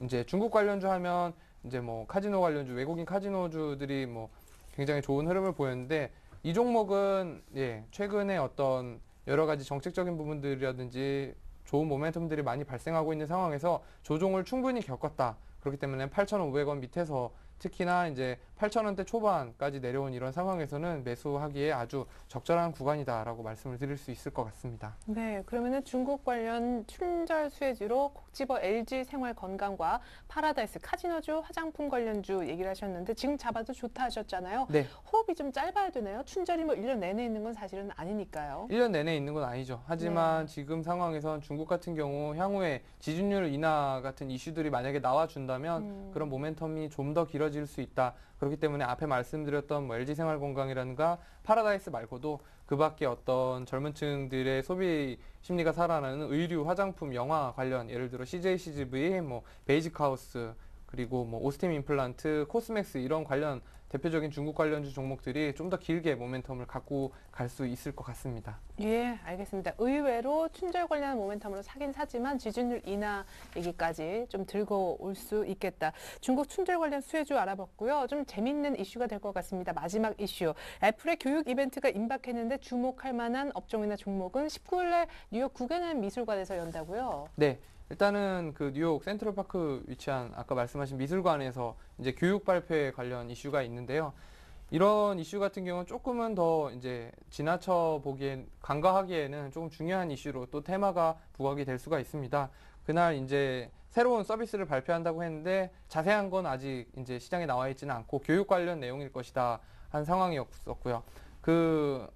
이제 중국 관련주 하면 이제 뭐 카지노 관련주, 외국인 카지노주들이 뭐 굉장히 좋은 흐름을 보였는데, 이 종목은 최근에 어떤 여러 가지 정책적인 부분들이라든지 좋은 모멘텀들이 많이 발생하고 있는 상황에서 조정을 충분히 겪었다. 그렇기 때문에 8,500원 밑에서 특히나 이제 8,000원대 초반까지 내려온 이런 상황에서는 매수하기에 아주 적절한 구간이다라고 말씀을 드릴 수 있을 것 같습니다. 네, 그러면은 중국 관련 춘절 수혜주로 콕 집어 LG생활건강과 파라다이스, 카지노주, 화장품 관련주 얘기를 하셨는데, 지금 잡아도 좋다 하셨잖아요. 네. 호흡이 좀 짧아야 되나요? 춘절이 뭐 1년 내내 있는 건 사실은 아니니까요. 1년 내내 있는 건 아니죠. 하지만 지금 상황에선 중국 같은 경우 향후에 지준율 인하 같은 이슈들이 만약에 나와준다면 그런 모멘텀이 좀 더 길어질 수 있다. 그렇기 때문에 앞에 말씀드렸던 뭐 LG생활건강이라든가 파라다이스 말고도 그 밖에 어떤 젊은 층들의 소비 심리가 살아나는 의류, 화장품, 영화 관련, 예를 들어 CJCGV, 뭐 베이직하우스, 그리고 뭐 오스템 임플란트, 코스맥스 이런 관련 대표적인 중국 관련주 종목들이 좀 더 길게 모멘텀을 갖고 갈 수 있을 것 같습니다. 예, 알겠습니다. 의외로 춘절 관련 모멘텀으로 사긴 사지만 지준율 인하 얘기까지 좀 들고 올 수 있겠다. 중국 춘절 관련 수혜주 알아봤고요. 좀 재밌는 이슈가 될 것 같습니다. 마지막 이슈. 애플의 교육 이벤트가 임박했는데 주목할 만한 업종이나 종목은 19일에 뉴욕 구겐헬 미술관에서 연다고요. 네. 일단은 그 뉴욕 센트럴파크 위치한 아까 말씀하신 미술관에서 이제 교육 발표에 관련 이슈가 있는데요. 이런 이슈 같은 경우는 조금은 더 이제 지나쳐 보기엔, 간과하기에는 조금 중요한 이슈로 또 테마가 부각이 될 수가 있습니다. 그날 이제 새로운 서비스를 발표한다고 했는데 자세한 건 아직 이제 시장에 나와 있지는 않고 교육 관련 내용일 것이다 한 상황이었었고요. 그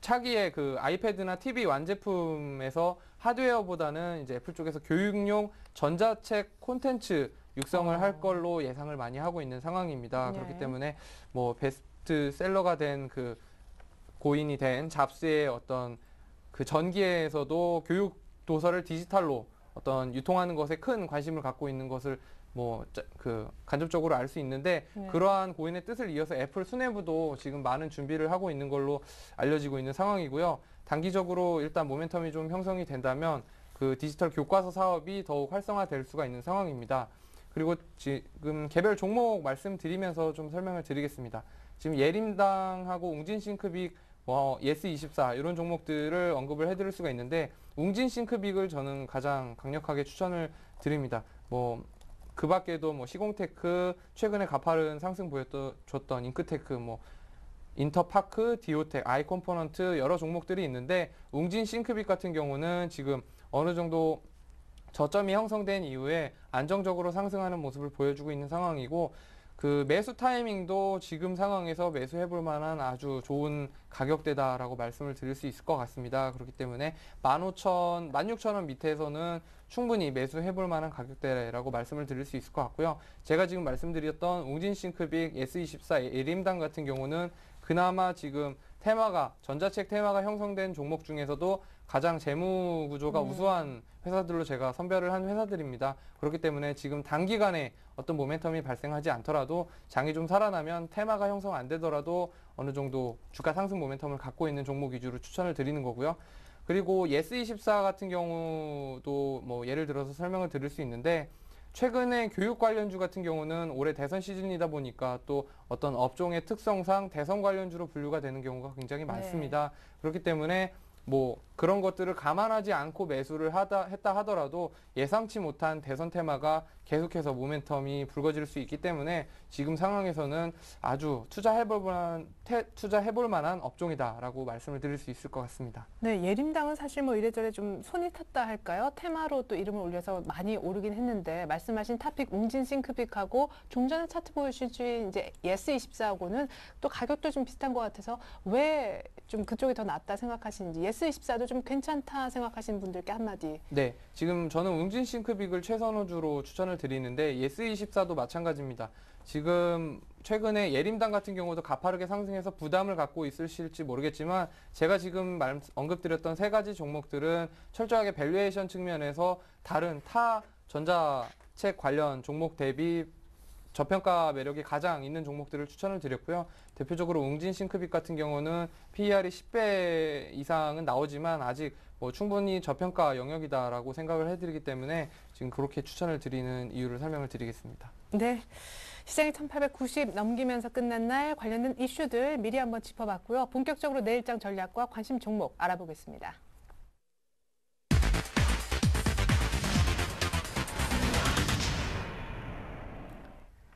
차기의 그 아이패드나 TV 완제품에서 하드웨어보다는 이제 애플 쪽에서 교육용 전자책 콘텐츠 육성을 할 걸로 예상을 많이 하고 있는 상황입니다. 네. 그렇기 때문에 뭐 베스트셀러가 된 그 고인이 된 잡스의 어떤 그 전기에서도 교육 도서를 디지털로 어떤 유통하는 것에 큰 관심을 갖고 있는 것을 뭐 그 간접적으로 알 수 있는데, 그러한 고인의 뜻을 이어서 애플 수뇌부도 지금 많은 준비를 하고 있는 걸로 알려지고 있는 상황이고요. 단기적으로 일단 모멘텀이 좀 형성이 된다면 그 디지털 교과서 사업이 더욱 활성화될 수가 있는 상황입니다. 그리고 지금 개별 종목 말씀드리면서 좀 설명을 드리겠습니다. 지금 예림당하고 웅진싱크빅, 예스24 이런 종목들을 언급을 해드릴 수가 있는데, 웅진싱크빅을 저는 가장 강력하게 추천을 드립니다. 그 밖에도 뭐 시공테크, 최근에 가파른 상승 보여줬던 잉크테크, 뭐 인터파크, 디오텍, 아이컴포넌트 여러 종목들이 있는데, 웅진싱크빅 같은 경우는 지금 어느 정도 저점이 형성된 이후에 안정적으로 상승하는 모습을 보여주고 있는 상황이고, 그 매수 타이밍도 지금 상황에서 매수해볼 만한 아주 좋은 가격대다라고 말씀을 드릴 수 있을 것 같습니다. 그렇기 때문에 15,000, 16,000원 밑에서는 충분히 매수해볼 만한 가격대라고 말씀을 드릴 수 있을 것 같고요. 제가 지금 말씀드렸던 웅진싱크빅, S24, 예림당 같은 경우는 그나마 지금 테마가, 전자책 테마가 형성된 종목 중에서도 가장 재무 구조가 우수한 회사들로 제가 선별을 한 회사들입니다. 그렇기 때문에 지금 단기간에 어떤 모멘텀이 발생하지 않더라도 장이 좀 살아나면 테마가 형성 안 되더라도 어느 정도 주가 상승 모멘텀을 갖고 있는 종목 위주로 추천을 드리는 거고요. 그리고 예스24 같은 경우도 뭐 예를 들어서 설명을 드릴 수 있는데, 최근에 교육 관련주 같은 경우는 올해 대선 시즌이다 보니까 또 어떤 업종의 특성상 대선 관련주로 분류가 되는 경우가 굉장히 많습니다. 그렇기 때문에 뭐 그런 것들을 감안하지 않고 매수를 했다 하더라도 예상치 못한 대선 테마가 계속해서 모멘텀이 불거질 수 있기 때문에 지금 상황에서는 아주 투자해볼 만한 업종이다라고 말씀을 드릴 수 있을 것 같습니다. 네, 예림당은 사실 뭐 이래저래 좀 손이 탔다 할까요? 테마로 또 이름을 올려서 많이 오르긴 했는데 말씀하신 타픽 웅진 싱크빅하고 좀 전에 차트 보여주신 이제 예스24하고는 또 가격도 좀 비슷한 것 같아서 왜 좀 그쪽이 더 낫다 생각하시는지 예스24도 좀 괜찮다 생각하시는 분들께 한마디. 네, 지금 저는 웅진 싱크빅을 최선호주로 추천을 드리는데 예스24도 마찬가지입니다. 지금 최근에 예림당 같은 경우도 가파르게 상승해서 부담을 갖고 있으실지 모르겠지만 제가 지금 언급드렸던 세 가지 종목들은 철저하게 밸류에이션 측면에서 다른 타 전자책 관련 종목 대비 저평가 매력이 가장 있는 종목들을 추천을 드렸고요. 대표적으로 웅진 싱크빅 같은 경우는 PER이 10배 이상은 나오지만 아직 뭐 충분히 저평가 영역이다라고 생각을 해드리기 때문에 지금 그렇게 추천을 드리는 이유를 설명을 드리겠습니다. 네. 시장이 1890 넘기면서 끝난 날 관련된 이슈들 미리 한번 짚어봤고요. 본격적으로 내일장 전략과 관심 종목 알아보겠습니다.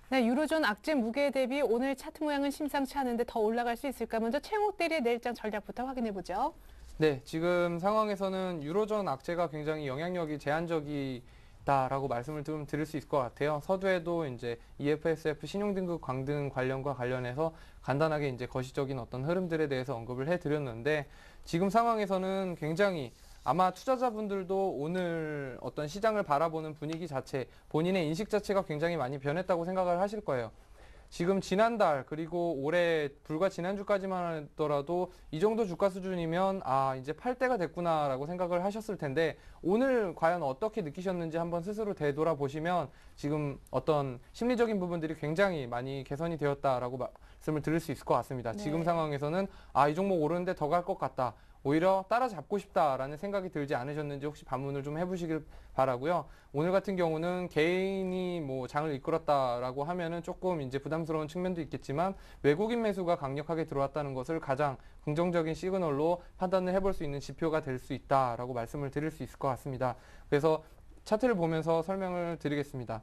네, 유로존 악재 무게 대비 오늘 차트 모양은 심상치 않은데 더 올라갈 수 있을까? 먼저 최영욱 대리의 내일장 전략부터 확인해보죠. 네, 지금 상황에서는 유로존 악재가 굉장히 영향력이 제한적이다라고 말씀을 좀 드릴 수 있을 것 같아요. 서두에도 이제 EFSF 신용등급 강등 관련과 관련해서 간단하게 이제 거시적인 어떤 흐름들에 대해서 언급을 해드렸는데 지금 상황에서는 굉장히 아마 투자자분들도 오늘 어떤 시장을 바라보는 분위기 자체, 본인의 인식 자체가 굉장히 많이 변했다고 생각을 하실 거예요. 지금 지난달 그리고 올해 불과 지난주까지만 하더라도 이 정도 주가 수준이면 아 이제 팔 때가 됐구나라고 생각을 하셨을 텐데 오늘 과연 어떻게 느끼셨는지 한번 스스로 되돌아보시면 지금 어떤 심리적인 부분들이 굉장히 많이 개선이 되었다라고 말씀을 드릴 수 있을 것 같습니다. 네. 지금 상황에서는 아 이 종목 오르는데 더 갈 것 같다. 오히려 따라잡고 싶다라는 생각이 들지 않으셨는지 혹시 반문을 좀 해보시길 바라고요. 오늘 같은 경우는 개인이 뭐 장을 이끌었다라고 하면은 조금 이제 부담스러운 측면도 있겠지만 외국인 매수가 강력하게 들어왔다는 것을 가장 긍정적인 시그널로 판단을 해볼 수 있는 지표가 될 수 있다라고 말씀을 드릴 수 있을 것 같습니다. 그래서 차트를 보면서 설명을 드리겠습니다.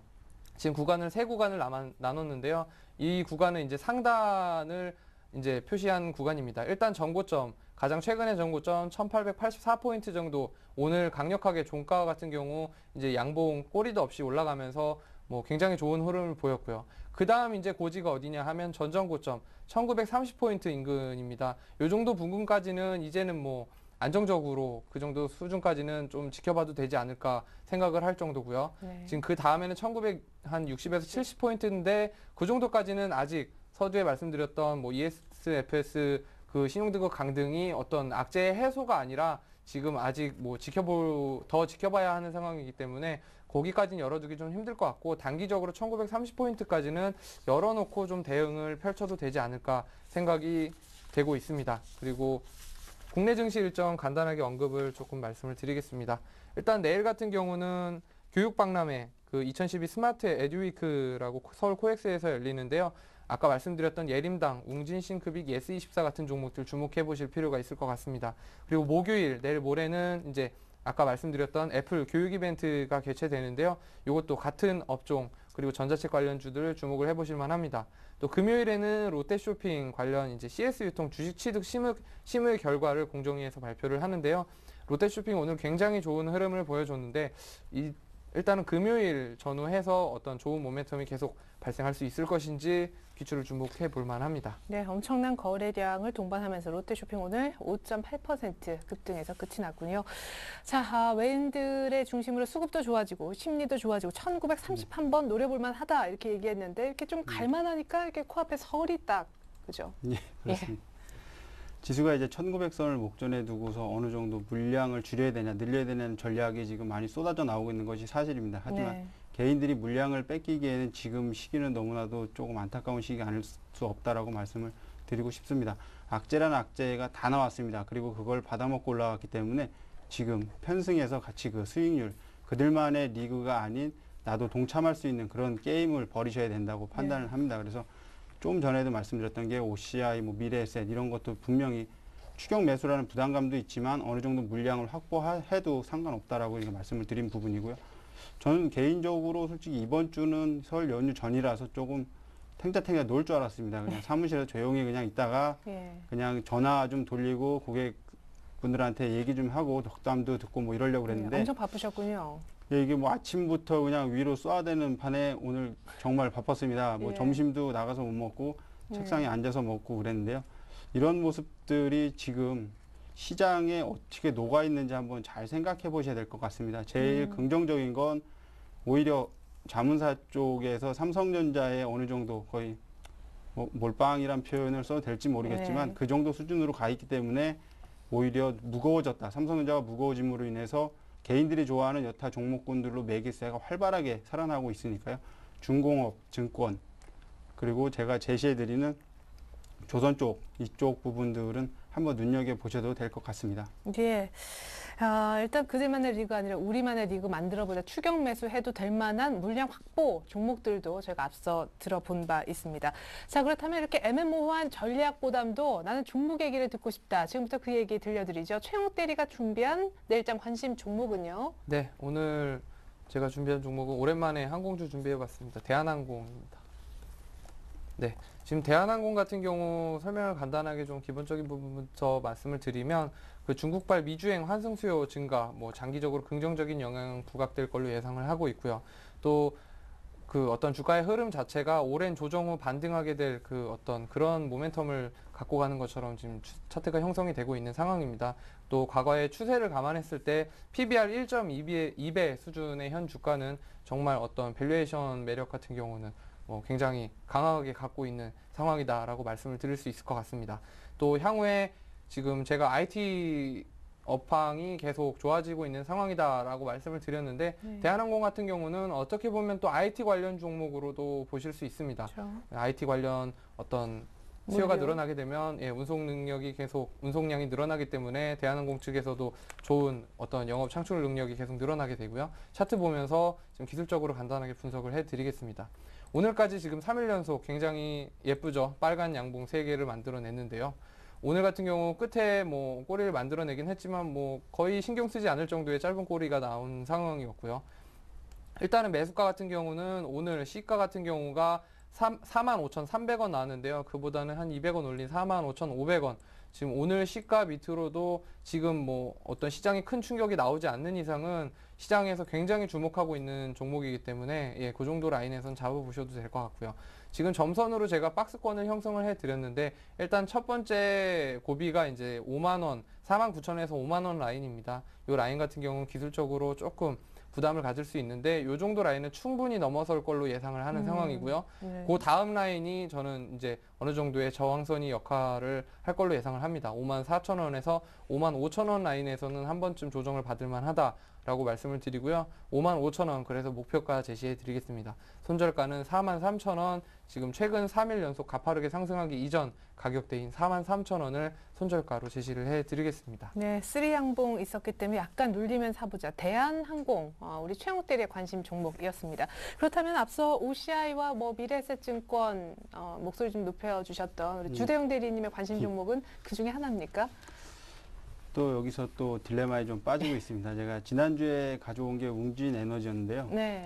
지금 구간을 세 구간을 나눴는데요. 이 구간은 이제 상단을 이제 표시한 구간입니다. 일단 전고점, 가장 최근의 전고점 1884포인트 정도 오늘 강력하게 종가 같은 경우 이제 양봉 꼬리도 없이 올라가면서 뭐 굉장히 좋은 흐름을 보였고요. 그 다음 이제 고지가 어디냐 하면 전전고점 1930포인트 인근입니다. 이 정도 부근까지는 이제는 뭐 안정적으로 그 정도 수준까지는 좀 지켜봐도 되지 않을까 생각을 할 정도고요. 네. 지금 그 다음에는 1960에서 70포인트인데 그 정도까지는 아직 서두에 말씀드렸던 뭐 ESFS 그 신용등급 강등이 어떤 악재 해소가 아니라 지금 아직 뭐 더 지켜봐야 하는 상황이기 때문에 거기까지는 열어두기 좀 힘들 것 같고 단기적으로 1930포인트까지는 열어놓고 좀 대응을 펼쳐도 되지 않을까 생각이 되고 있습니다. 그리고 국내 증시 일정 간단하게 언급을 조금 말씀을 드리겠습니다. 일단 내일 같은 경우는 교육박람회 그 2012 스마트 에듀위크라고 서울 코엑스에서 열리는데요. 아까 말씀드렸던 예림당, 웅진 싱크빅, 예스24 같은 종목들 주목해 보실 필요가 있을 것 같습니다. 그리고 목요일, 내일 모레는 이제 아까 말씀드렸던 애플 교육 이벤트가 개최되는데요. 이것도 같은 업종 그리고 전자책 관련주들을 주목을 해보실 만합니다. 또 금요일에는 롯데쇼핑 관련 이제 CS 유통 주식 취득 심의 결과를 공정위에서 발표를 하는데요. 롯데쇼핑 오늘 굉장히 좋은 흐름을 보여줬는데 일단은 금요일 전후해서 어떤 좋은 모멘텀이 계속 발생할 수 있을 것인지 기초를 주목해 볼 만합니다. 네, 엄청난 거래량을 동반하면서 롯데쇼핑 오늘 5.8% 급등해서 끝이 났군요. 자, 외인들의 중심으로 수급도 좋아지고 심리도 좋아지고 1931번 노려볼 만하다 이렇게 얘기했는데 이렇게 좀 갈만하니까 이렇게 코앞에 서울이 딱 그죠? 예, 그렇습니다. 지수가 이제 1900선을 목전에 두고서 어느 정도 물량을 줄여야 되냐, 늘려야 되냐는 전략이 지금 많이 쏟아져 나오고 있는 것이 사실입니다. 하지만 네. 개인들이 물량을 뺏기기에는 지금 시기는 너무나도 조금 안타까운 시기가 아닐 수 없다라고 말씀을 드리고 싶습니다. 악재란 악재가 다 나왔습니다. 그리고 그걸 받아먹고 올라갔기 때문에 지금 편승해서 같이 그 수익률, 그들만의 리그가 아닌 나도 동참할 수 있는 그런 게임을 벌이셔야 된다고 판단을 합니다. 그래서 좀 전에도 말씀드렸던 게 OCI, 뭐 미래에셋 이런 것도 분명히 추격 매수라는 부담감도 있지만 어느 정도 물량을 확보해도 상관없다라고 이렇게 말씀을 드린 부분이고요. 저는 개인적으로 솔직히 이번 주는 설 연휴 전이라서 조금 탱자탱자 놀 줄 알았습니다. 그냥 사무실에서 조용히 그냥 있다가 예. 그냥 전화 좀 돌리고 고객분들한테 얘기 좀 하고 덕담도 듣고 뭐 이러려고 그랬는데 엄청 바쁘셨군요. 예, 이게 뭐 아침부터 그냥 위로 쏘아대는 판에 오늘 정말 바빴습니다. 뭐 예. 점심도 나가서 못 먹고 책상에 앉아서 먹고 그랬는데요. 이런 모습들이 지금 시장에 어떻게 녹아 있는지 한번 잘 생각해 보셔야 될 것 같습니다. 제일 긍정적인 건 오히려 자문사 쪽에서 삼성전자에 어느 정도 거의 뭐 몰빵이란 표현을 써도 될지 모르겠지만 네. 그 정도 수준으로 가 있기 때문에 오히려 무거워졌다. 삼성전자가 무거워짐으로 인해서 개인들이 좋아하는 여타 종목군들로 매기세가 활발하게 살아나고 있으니까요. 중공업, 증권, 그리고 제가 제시해드리는 조선 쪽, 이쪽 부분들은 한번 눈여겨보셔도 될 것 같습니다. 예. 일단 그들만의 리그 아니라 우리만의 리그 만들어보자. 추격 매수해도 될 만한 물량 확보 종목들도 저희가 앞서 들어본 바 있습니다. 자, 그렇다면 이렇게 애매모호한 전략보담도 나는 종목 얘기를 듣고 싶다. 지금부터 그 얘기 들려드리죠. 최영욱 대리가 준비한 내일장 관심 종목은요? 네, 오늘 제가 준비한 종목은 오랜만에 항공주 준비해봤습니다. 대한항공입니다. 네, 지금 대한항공 같은 경우 설명을 간단하게 좀 기본적인 부분부터 말씀을 드리면 그 중국발 미주행 환승 수요 증가, 뭐 장기적으로 긍정적인 영향 부각될 걸로 예상을 하고 있고요. 또 그 어떤 주가의 흐름 자체가 오랜 조정 후 반등하게 될 그 어떤 그런 모멘텀을 갖고 가는 것처럼 지금 차트가 형성이 되고 있는 상황입니다. 또 과거의 추세를 감안했을 때 PBR 1.2배 수준의 현 주가는 정말 어떤 밸류에이션 매력 같은 경우는 굉장히 강하게 갖고 있는 상황이다라고 말씀을 드릴 수 있을 것 같습니다. 또 향후에 지금 제가 IT 업황이 계속 좋아지고 있는 상황이다라고 말씀을 드렸는데 대한항공 같은 경우는 어떻게 보면 또 IT 관련 종목으로도 보실 수 있습니다. 그렇죠. IT 관련 어떤 수요가 물류. 늘어나게 되면 운송 능력이 계속 운송량이 늘어나기 때문에 대한항공 측에서도 좋은 어떤 영업 창출 능력이 계속 늘어나게 되고요. 차트 보면서 지금 기술적으로 간단하게 분석을 해드리겠습니다. 오늘까지 지금 3일 연속 굉장히 예쁘죠. 빨간 양봉 3개를 만들어냈는데요. 오늘 같은 경우 끝에 뭐 꼬리를 만들어내긴 했지만 뭐 거의 신경 쓰지 않을 정도의 짧은 꼬리가 나온 상황이었고요. 일단은 매수가 같은 경우는 오늘 시가 같은 경우가 45,300원 나왔는데요. 그보다는 한 200원 올린 45,500원. 지금 오늘 시가 밑으로도 지금 뭐 어떤 시장에 큰 충격이 나오지 않는 이상은 시장에서 굉장히 주목하고 있는 종목이기 때문에 그 정도 라인에선 잡아보셔도 될 것 같고요. 지금 점선으로 제가 박스권을 형성을 해드렸는데 일단 첫 번째 고비가 이제 5만 원, 49,000원에서 5만 원 라인입니다. 이 라인 같은 경우는 기술적으로 조금 부담을 가질 수 있는데 이 정도 라인은 충분히 넘어설 걸로 예상을 하는 상황이고요. 네. 그 다음 라인이 저는 이제 어느 정도의 저항선이 역할을 할 걸로 예상을 합니다. 54,000원에서 55,000원 라인에서는 한 번쯤 조정을 받을 만하다라고 말씀을 드리고요. 55,000원 그래서 목표가 제시해 드리겠습니다. 손절가는 43,000원, 지금 최근 3일 연속 가파르게 상승하기 이전 가격대인 43,000원을 손절가로 제시를 해 드리겠습니다. 네, 3양봉 있었기 때문에 약간 눌리면 사보자. 대한항공, 우리 최영욱 대리의 관심 종목이었습니다. 그렇다면 앞서 OCI와 뭐 미래에셋증권 목소리 좀 높여주셨던 우리 주대영 대리님의 관심 종목은 그 중에 하나입니까? 또 여기서 또 딜레마에 좀 빠지고 있습니다. 제가 지난주에 가져온 게 웅진 에너지였는데요. 네.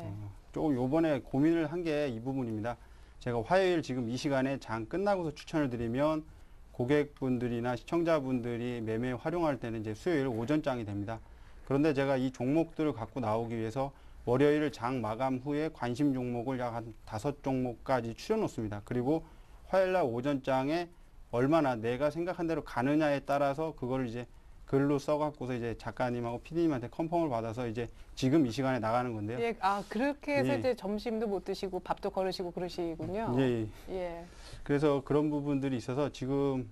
조금 요번에 고민을 한 게 이 부분입니다. 제가 화요일 지금 이 시간에 장 끝나고서 추천을 드리면 고객분들이나 시청자분들이 매매 활용할 때는 이제 수요일 오전장이 됩니다. 그런데 제가 이 종목들을 갖고 나오기 위해서 월요일 장 마감 후에 관심 종목을 약 한 5종목까지 추려놓습니다. 그리고 화요일날 오전장에 얼마나 내가 생각한 대로 가느냐에 따라서 그걸 이제 글로 써갖고서 이제 작가님하고 PD님한테 컨펌을 받아서 이제 지금 이 시간에 나가는 건데요. 예, 그렇게 해서 예. 이제 점심도 못 드시고 밥도 거르시고 그러시군요. 예. 예. 그래서 그런 부분들이 있어서 지금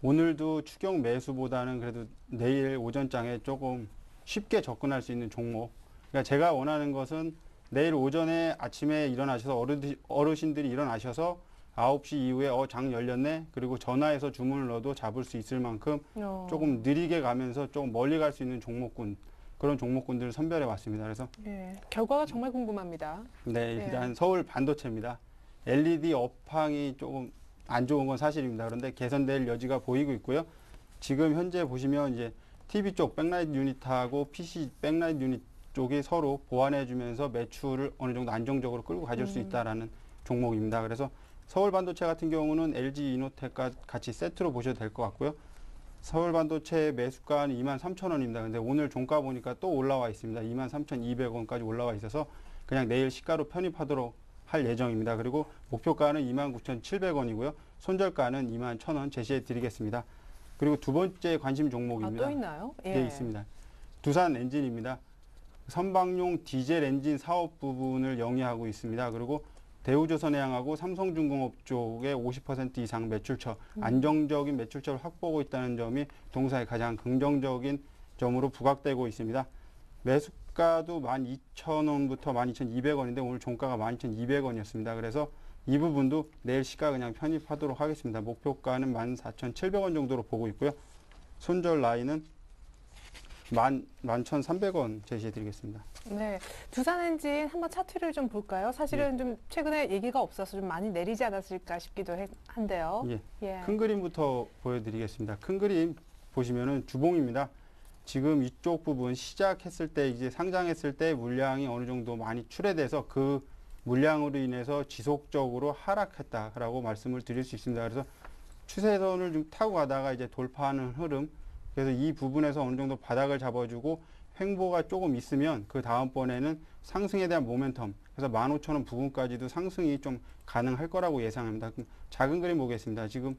오늘도 추격 매수보다는 그래도 내일 오전장에 조금 쉽게 접근할 수 있는 종목. 그러니까 제가 원하는 것은 내일 오전에 아침에 일어나셔서 어르신들이 일어나셔서 9시 이후에 장 열렸네. 그리고 전화해서 주문을 넣어도 잡을 수 있을 만큼 조금 느리게 가면서 조금 멀리 갈 수 있는 종목군. 그런 종목군들을 선별해 왔습니다. 그래서 예, 결과가 정말 궁금합니다. 네, 일단 서울 반도체입니다. LED 업황이 조금 안 좋은 건 사실입니다. 그런데 개선될 여지가 보이고 있고요. 지금 현재 보시면 이제 TV 쪽 백라이트 유닛하고 PC 백라이트 유닛 쪽이 서로 보완해 주면서 매출을 어느 정도 안정적으로 끌고 가줄 수 있다라는 종목입니다. 그래서 서울 반도체 같은 경우는 LG 이노텍과 같이 세트로 보셔도 될 것 같고요. 서울 반도체 매수가는 23,000원입니다. 근데 오늘 종가 보니까 또 올라와 있습니다. 23,200원까지 올라와 있어서 그냥 내일 시가로 편입하도록 할 예정입니다. 그리고 목표가는 29,700원이고요. 손절가는 21,000원 제시해 드리겠습니다. 그리고 두 번째 관심 종목입니다. 또 있나요? 네, 있습니다. 두산 엔진입니다. 선박용 디젤 엔진 사업 부분을 영위하고 있습니다. 그리고 대우조선해양하고 삼성중공업 쪽에 50% 이상 매출처, 안정적인 매출처를 확보하고 있다는 점이 동사의 가장 긍정적인 점으로 부각되고 있습니다. 매수가도 12,000원부터 12,200원인데 오늘 종가가 12,200원이었습니다. 그래서 이 부분도 내일 시가 그냥 편입하도록 하겠습니다. 목표가는 14,700원 정도로 보고 있고요. 손절 라인은 11,300원 제시해 드리겠습니다. 네, 두산 엔진 한번 차트를 좀 볼까요? 사실은 좀 최근에 얘기가 없어서 좀 많이 내리지 않았을까 싶기도 한데요. 예. 큰 그림부터 보여드리겠습니다. 큰 그림 보시면은 주봉입니다. 지금 이쪽 부분 시작했을 때 이제 상장했을 때 물량이 어느 정도 많이 출회돼서 그 물량으로 인해서 지속적으로 하락했다라고 말씀을 드릴 수 있습니다. 그래서 추세선을 좀 타고 가다가 이제 돌파하는 흐름. 그래서 이 부분에서 어느 정도 바닥을 잡아주고 횡보가 조금 있으면 그 다음번에는 상승에 대한 모멘텀. 그래서 15,000원 부근까지도 상승이 좀 가능할 거라고 예상합니다. 그럼 작은 그림 보겠습니다. 지금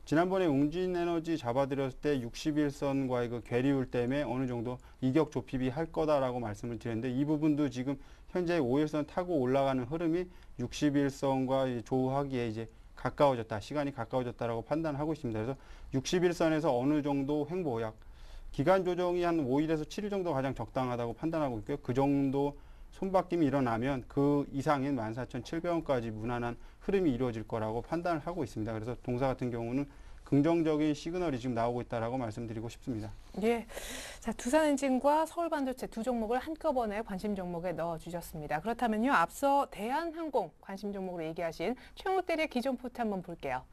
지난번에 웅진에너지 잡아드렸을 때 61선과의 그 괴리울 때문에 어느 정도 이격 조핍이 할 거다라고 말씀을 드렸는데 이 부분도 지금 현재 5일선 타고 올라가는 흐름이 61선과 조우하기에 이제 가까워졌다, 시간이 가까워졌다라고 판단하고 있습니다. 그래서 61선에서 어느 정도 횡보, 약 기간 조정이 한 5일에서 7일 정도 가장 적당하다고 판단하고 있고요. 그 정도 손바뀜이 일어나면 그 이상인 14,700원까지 무난한 흐름이 이루어질 거라고 판단을 하고 있습니다. 그래서 동사 같은 경우는 긍정적인 시그널이 지금 나오고 있다라고 말씀드리고 싶습니다. 예. 자, 두산 엔진과 서울 반도체 두 종목을 한꺼번에 관심 종목에 넣어 주셨습니다. 그렇다면요, 앞서 대한항공 관심 종목으로 얘기하신 최영욱 대리의 기존 포트 한번 볼게요.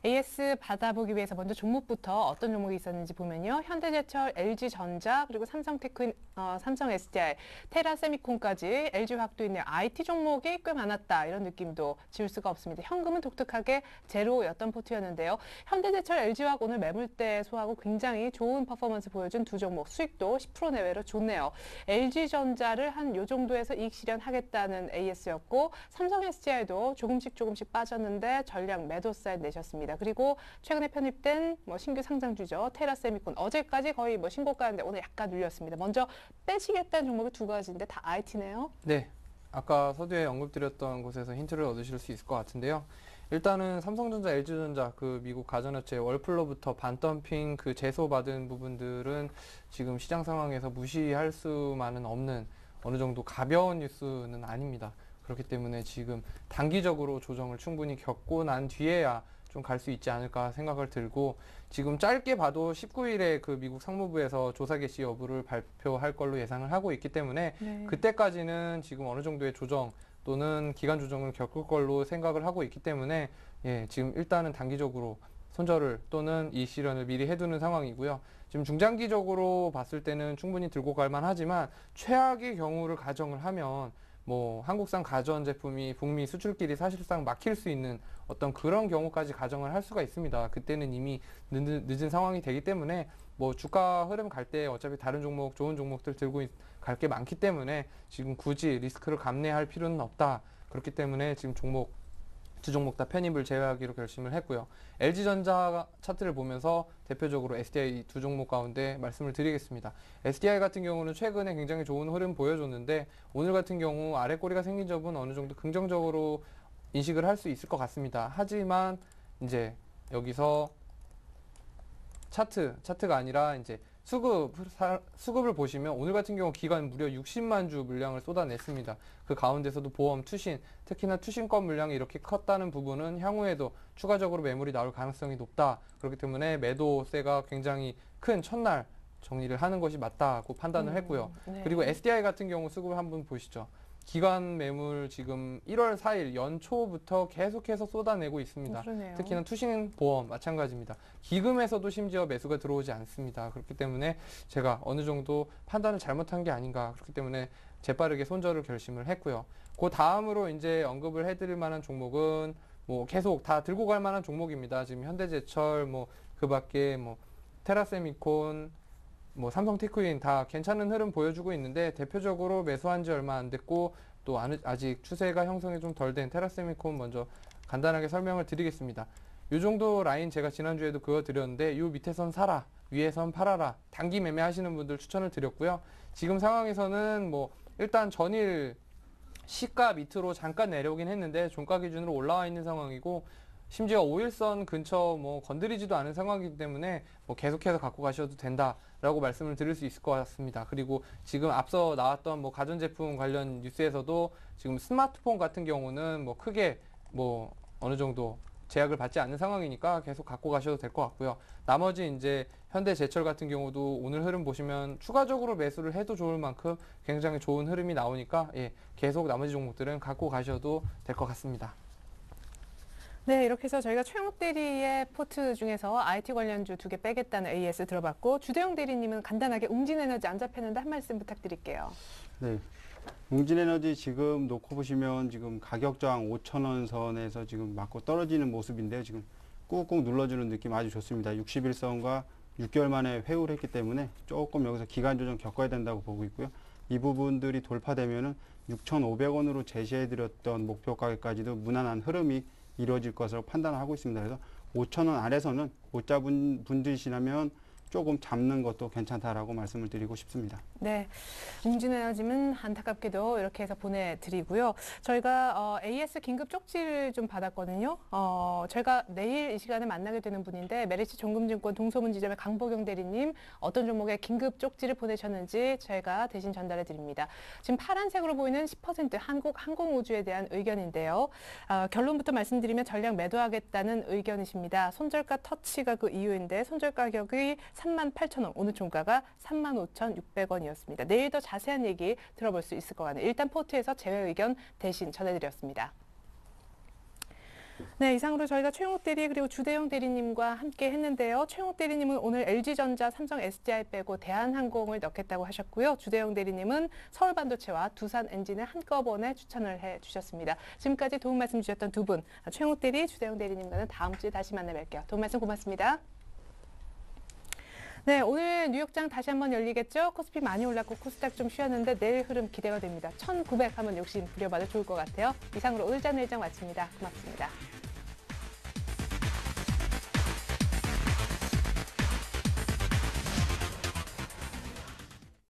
AS 받아보기 위해서 먼저 종목부터 어떤 종목이 있었는지 보면요. 현대제철, LG전자, 그리고 삼성 SDI, 테라세미콘까지 LG화학도 있네요. IT 종목이 꽤 많았다. 이런 느낌도 지울 수가 없습니다. 현금은 독특하게 제로였던 포트였는데요. 현대제철, LG화학 오늘 매물대 소화하고 굉장히 좋은 퍼포먼스 보여준 두 종목. 수익도 10% 내외로 좋네요. LG전자를 한 요 정도에서 이익 실현하겠다는 AS였고 삼성 SDI도 조금씩 빠졌는데 전량 매도 사인 내셨습니다. 그리고 최근에 편입된 신규 상장주죠. 테라세미콘 어제까지 거의 신고가였는데 오늘 약간 눌렸습니다. 먼저 빼시겠다는 종목이 두 가지인데 다 IT네요. 네, 아까 서두에 언급드렸던 곳에서 힌트를 얻으실 수 있을 것 같은데요. 일단은 삼성전자, LG전자, 그 미국 가전업체 월플로부터 반덤핑 그 제소받은 부분들은 지금 시장 상황에서 무시할 수만은 없는 어느 정도 가벼운 뉴스는 아닙니다. 그렇기 때문에 지금 단기적으로 조정을 충분히 겪고 난 뒤에야 좀 갈 수 있지 않을까 생각을 들고 지금 짧게 봐도 19일에 그 미국 상무부에서 조사 개시 여부를 발표할 걸로 예상을 하고 있기 때문에 그때까지는 지금 어느 정도의 조정 또는 기간 조정을 겪을 걸로 생각을 하고 있기 때문에 지금 일단은 단기적으로 손절을 또는 이익 실현을 미리 해두는 상황이고요. 지금 중장기적으로 봤을 때는 충분히 들고 갈 만하지만 최악의 경우를 가정을 하면 한국산 가전제품이 북미 수출길이 사실상 막힐 수 있는 어떤 그런 경우까지 가정을 할 수가 있습니다. 그때는 이미 늦은 상황이 되기 때문에 주가 흐름 갈 때 어차피 다른 종목, 좋은 종목들 들고 갈 게 많기 때문에 지금 굳이 리스크를 감내할 필요는 없다. 그렇기 때문에 지금 두 종목 다 편입을 제외하기로 결심을 했고요. LG전자 차트를 보면서 대표적으로 SDI 두 종목 가운데 말씀을 드리겠습니다. SDI 같은 경우는 최근에 굉장히 좋은 흐름 보여줬는데 오늘 같은 경우 아래 꼬리가 생긴 점은 어느 정도 긍정적으로 인식을 할 수 있을 것 같습니다. 하지만 이제 여기서 차트가 아니라 이제 수급을 보시면 오늘 같은 경우 기관 무려 60만 주 물량을 쏟아냈습니다. 그 가운데서도 보험, 투신, 특히나 투신권 물량이 이렇게 컸다는 부분은 향후에도 추가적으로 매물이 나올 가능성이 높다. 그렇기 때문에 매도세가 굉장히 큰 첫날 정리를 하는 것이 맞다고 판단을 했고요. 네. 그리고 SDI 같은 경우 수급을 한번 보시죠. 기관 매물 지금 1월 4일 연초부터 계속해서 쏟아내고 있습니다. 그러네요. 특히나 투신보험 마찬가지입니다. 기금에서도 심지어 매수가 들어오지 않습니다. 그렇기 때문에 제가 어느 정도 판단을 잘못한 게 아닌가. 그렇기 때문에 재빠르게 손절을 결심을 했고요. 그 다음으로 이제 언급을 해드릴 만한 종목은 뭐 계속 다 들고 갈 만한 종목입니다. 지금 현대제철 뭐 그밖에 뭐 테라세미콘 뭐 삼성테크인 다 괜찮은 흐름 보여주고 있는데 대표적으로 매수한 지 얼마 안 됐고 또 아직 추세가 형성이 좀 덜 된 테라세미콘 먼저 간단하게 설명을 드리겠습니다. 이 정도 라인 제가 지난주에도 그어드렸는데 이 밑에 선 사라, 위에 선 팔아라, 단기 매매 하시는 분들 추천을 드렸고요. 지금 상황에서는 뭐 일단 전일 시가 밑으로 잠깐 내려오긴 했는데 종가 기준으로 올라와 있는 상황이고 심지어 5일선 근처 뭐 건드리지도 않은 상황이기 때문에 뭐 계속해서 갖고 가셔도 된다라고 말씀을 드릴 수 있을 것 같습니다. 그리고 지금 앞서 나왔던 뭐 가전제품 관련 뉴스에서도 지금 스마트폰 같은 경우는 뭐 크게 뭐 어느 정도 제약을 받지 않는 상황이니까 계속 갖고 가셔도 될 것 같고요. 나머지 이제 현대제철 같은 경우도 오늘 흐름 보시면 추가적으로 매수를 해도 좋을 만큼 굉장히 좋은 흐름이 나오니까 예, 계속 나머지 종목들은 갖고 가셔도 될 것 같습니다. 네, 이렇게 해서 저희가 최영욱 대리의 포트 중에서 IT 관련주 2개 빼겠다는 AS 들어봤고 주대영 대리님은 간단하게 웅진에너지 안 잡혔는데 한 말씀 부탁드릴게요. 네. 웅진에너지 지금 놓고 보시면 지금 가격 저항 5,000원 선에서 지금 맞고 떨어지는 모습인데요. 지금 꾹꾹 눌러주는 느낌 아주 좋습니다. 61선과 6개월 만에 회유를 했기 때문에 조금 여기서 기간 조정 겪어야 된다고 보고 있고요. 이 부분들이 돌파되면은 6,500원으로 제시해드렸던 목표 가격까지도 무난한 흐름이 이루어질 것으로 판단하고 있습니다. 그래서 5,000원 아래서는 못 잡은 분들이시라면 조금 잡는 것도 괜찮다라고 말씀을 드리고 싶습니다. 네, 웅진에너지는 안타깝게도 이렇게 해서 보내드리고요. 저희가 AS 긴급 쪽지를 좀 받았거든요. 저희가 내일 이 시간에 만나게 되는 분인데 메리츠 종금증권 동소문 지점의 강보경 대리님 어떤 종목에 긴급 쪽지를 보내셨는지 저희가 대신 전달해 드립니다. 지금 파란색으로 보이는 10% 한국 항공우주에 대한 의견인데요. 결론부터 말씀드리면 전량 매도하겠다는 의견이십니다. 손절가 터치가 그 이유인데 손절 가격이 38,000원, 오늘 종가가 35,600원이었습니다. 내일 더 자세한 얘기 들어볼 수 있을 것 같네요. 일단 포트에서 제외 의견 대신 전해드렸습니다. 네, 이상으로 저희가 최영욱 대리 그리고 주대영 대리님과 함께 했는데요. 최영욱 대리님은 오늘 LG전자, 삼성 SDI 빼고 대한항공을 넣겠다고 하셨고요. 주대영 대리님은 서울반도체와 두산엔진을 한꺼번에 추천을 해주셨습니다. 지금까지 도움 말씀 주셨던 두 분, 최영욱 대리, 주대영 대리님과는 다음 주에 다시 만나 뵐게요. 도움 말씀 고맙습니다. 네, 오늘 뉴욕장 다시 한번 열리겠죠? 코스피 많이 올랐고 코스닥 좀 쉬었는데 내일 흐름 기대가 됩니다. 1900 한번 욕심 부려봐도 좋을 것 같아요. 이상으로 오늘 장 일장 마칩니다. 고맙습니다.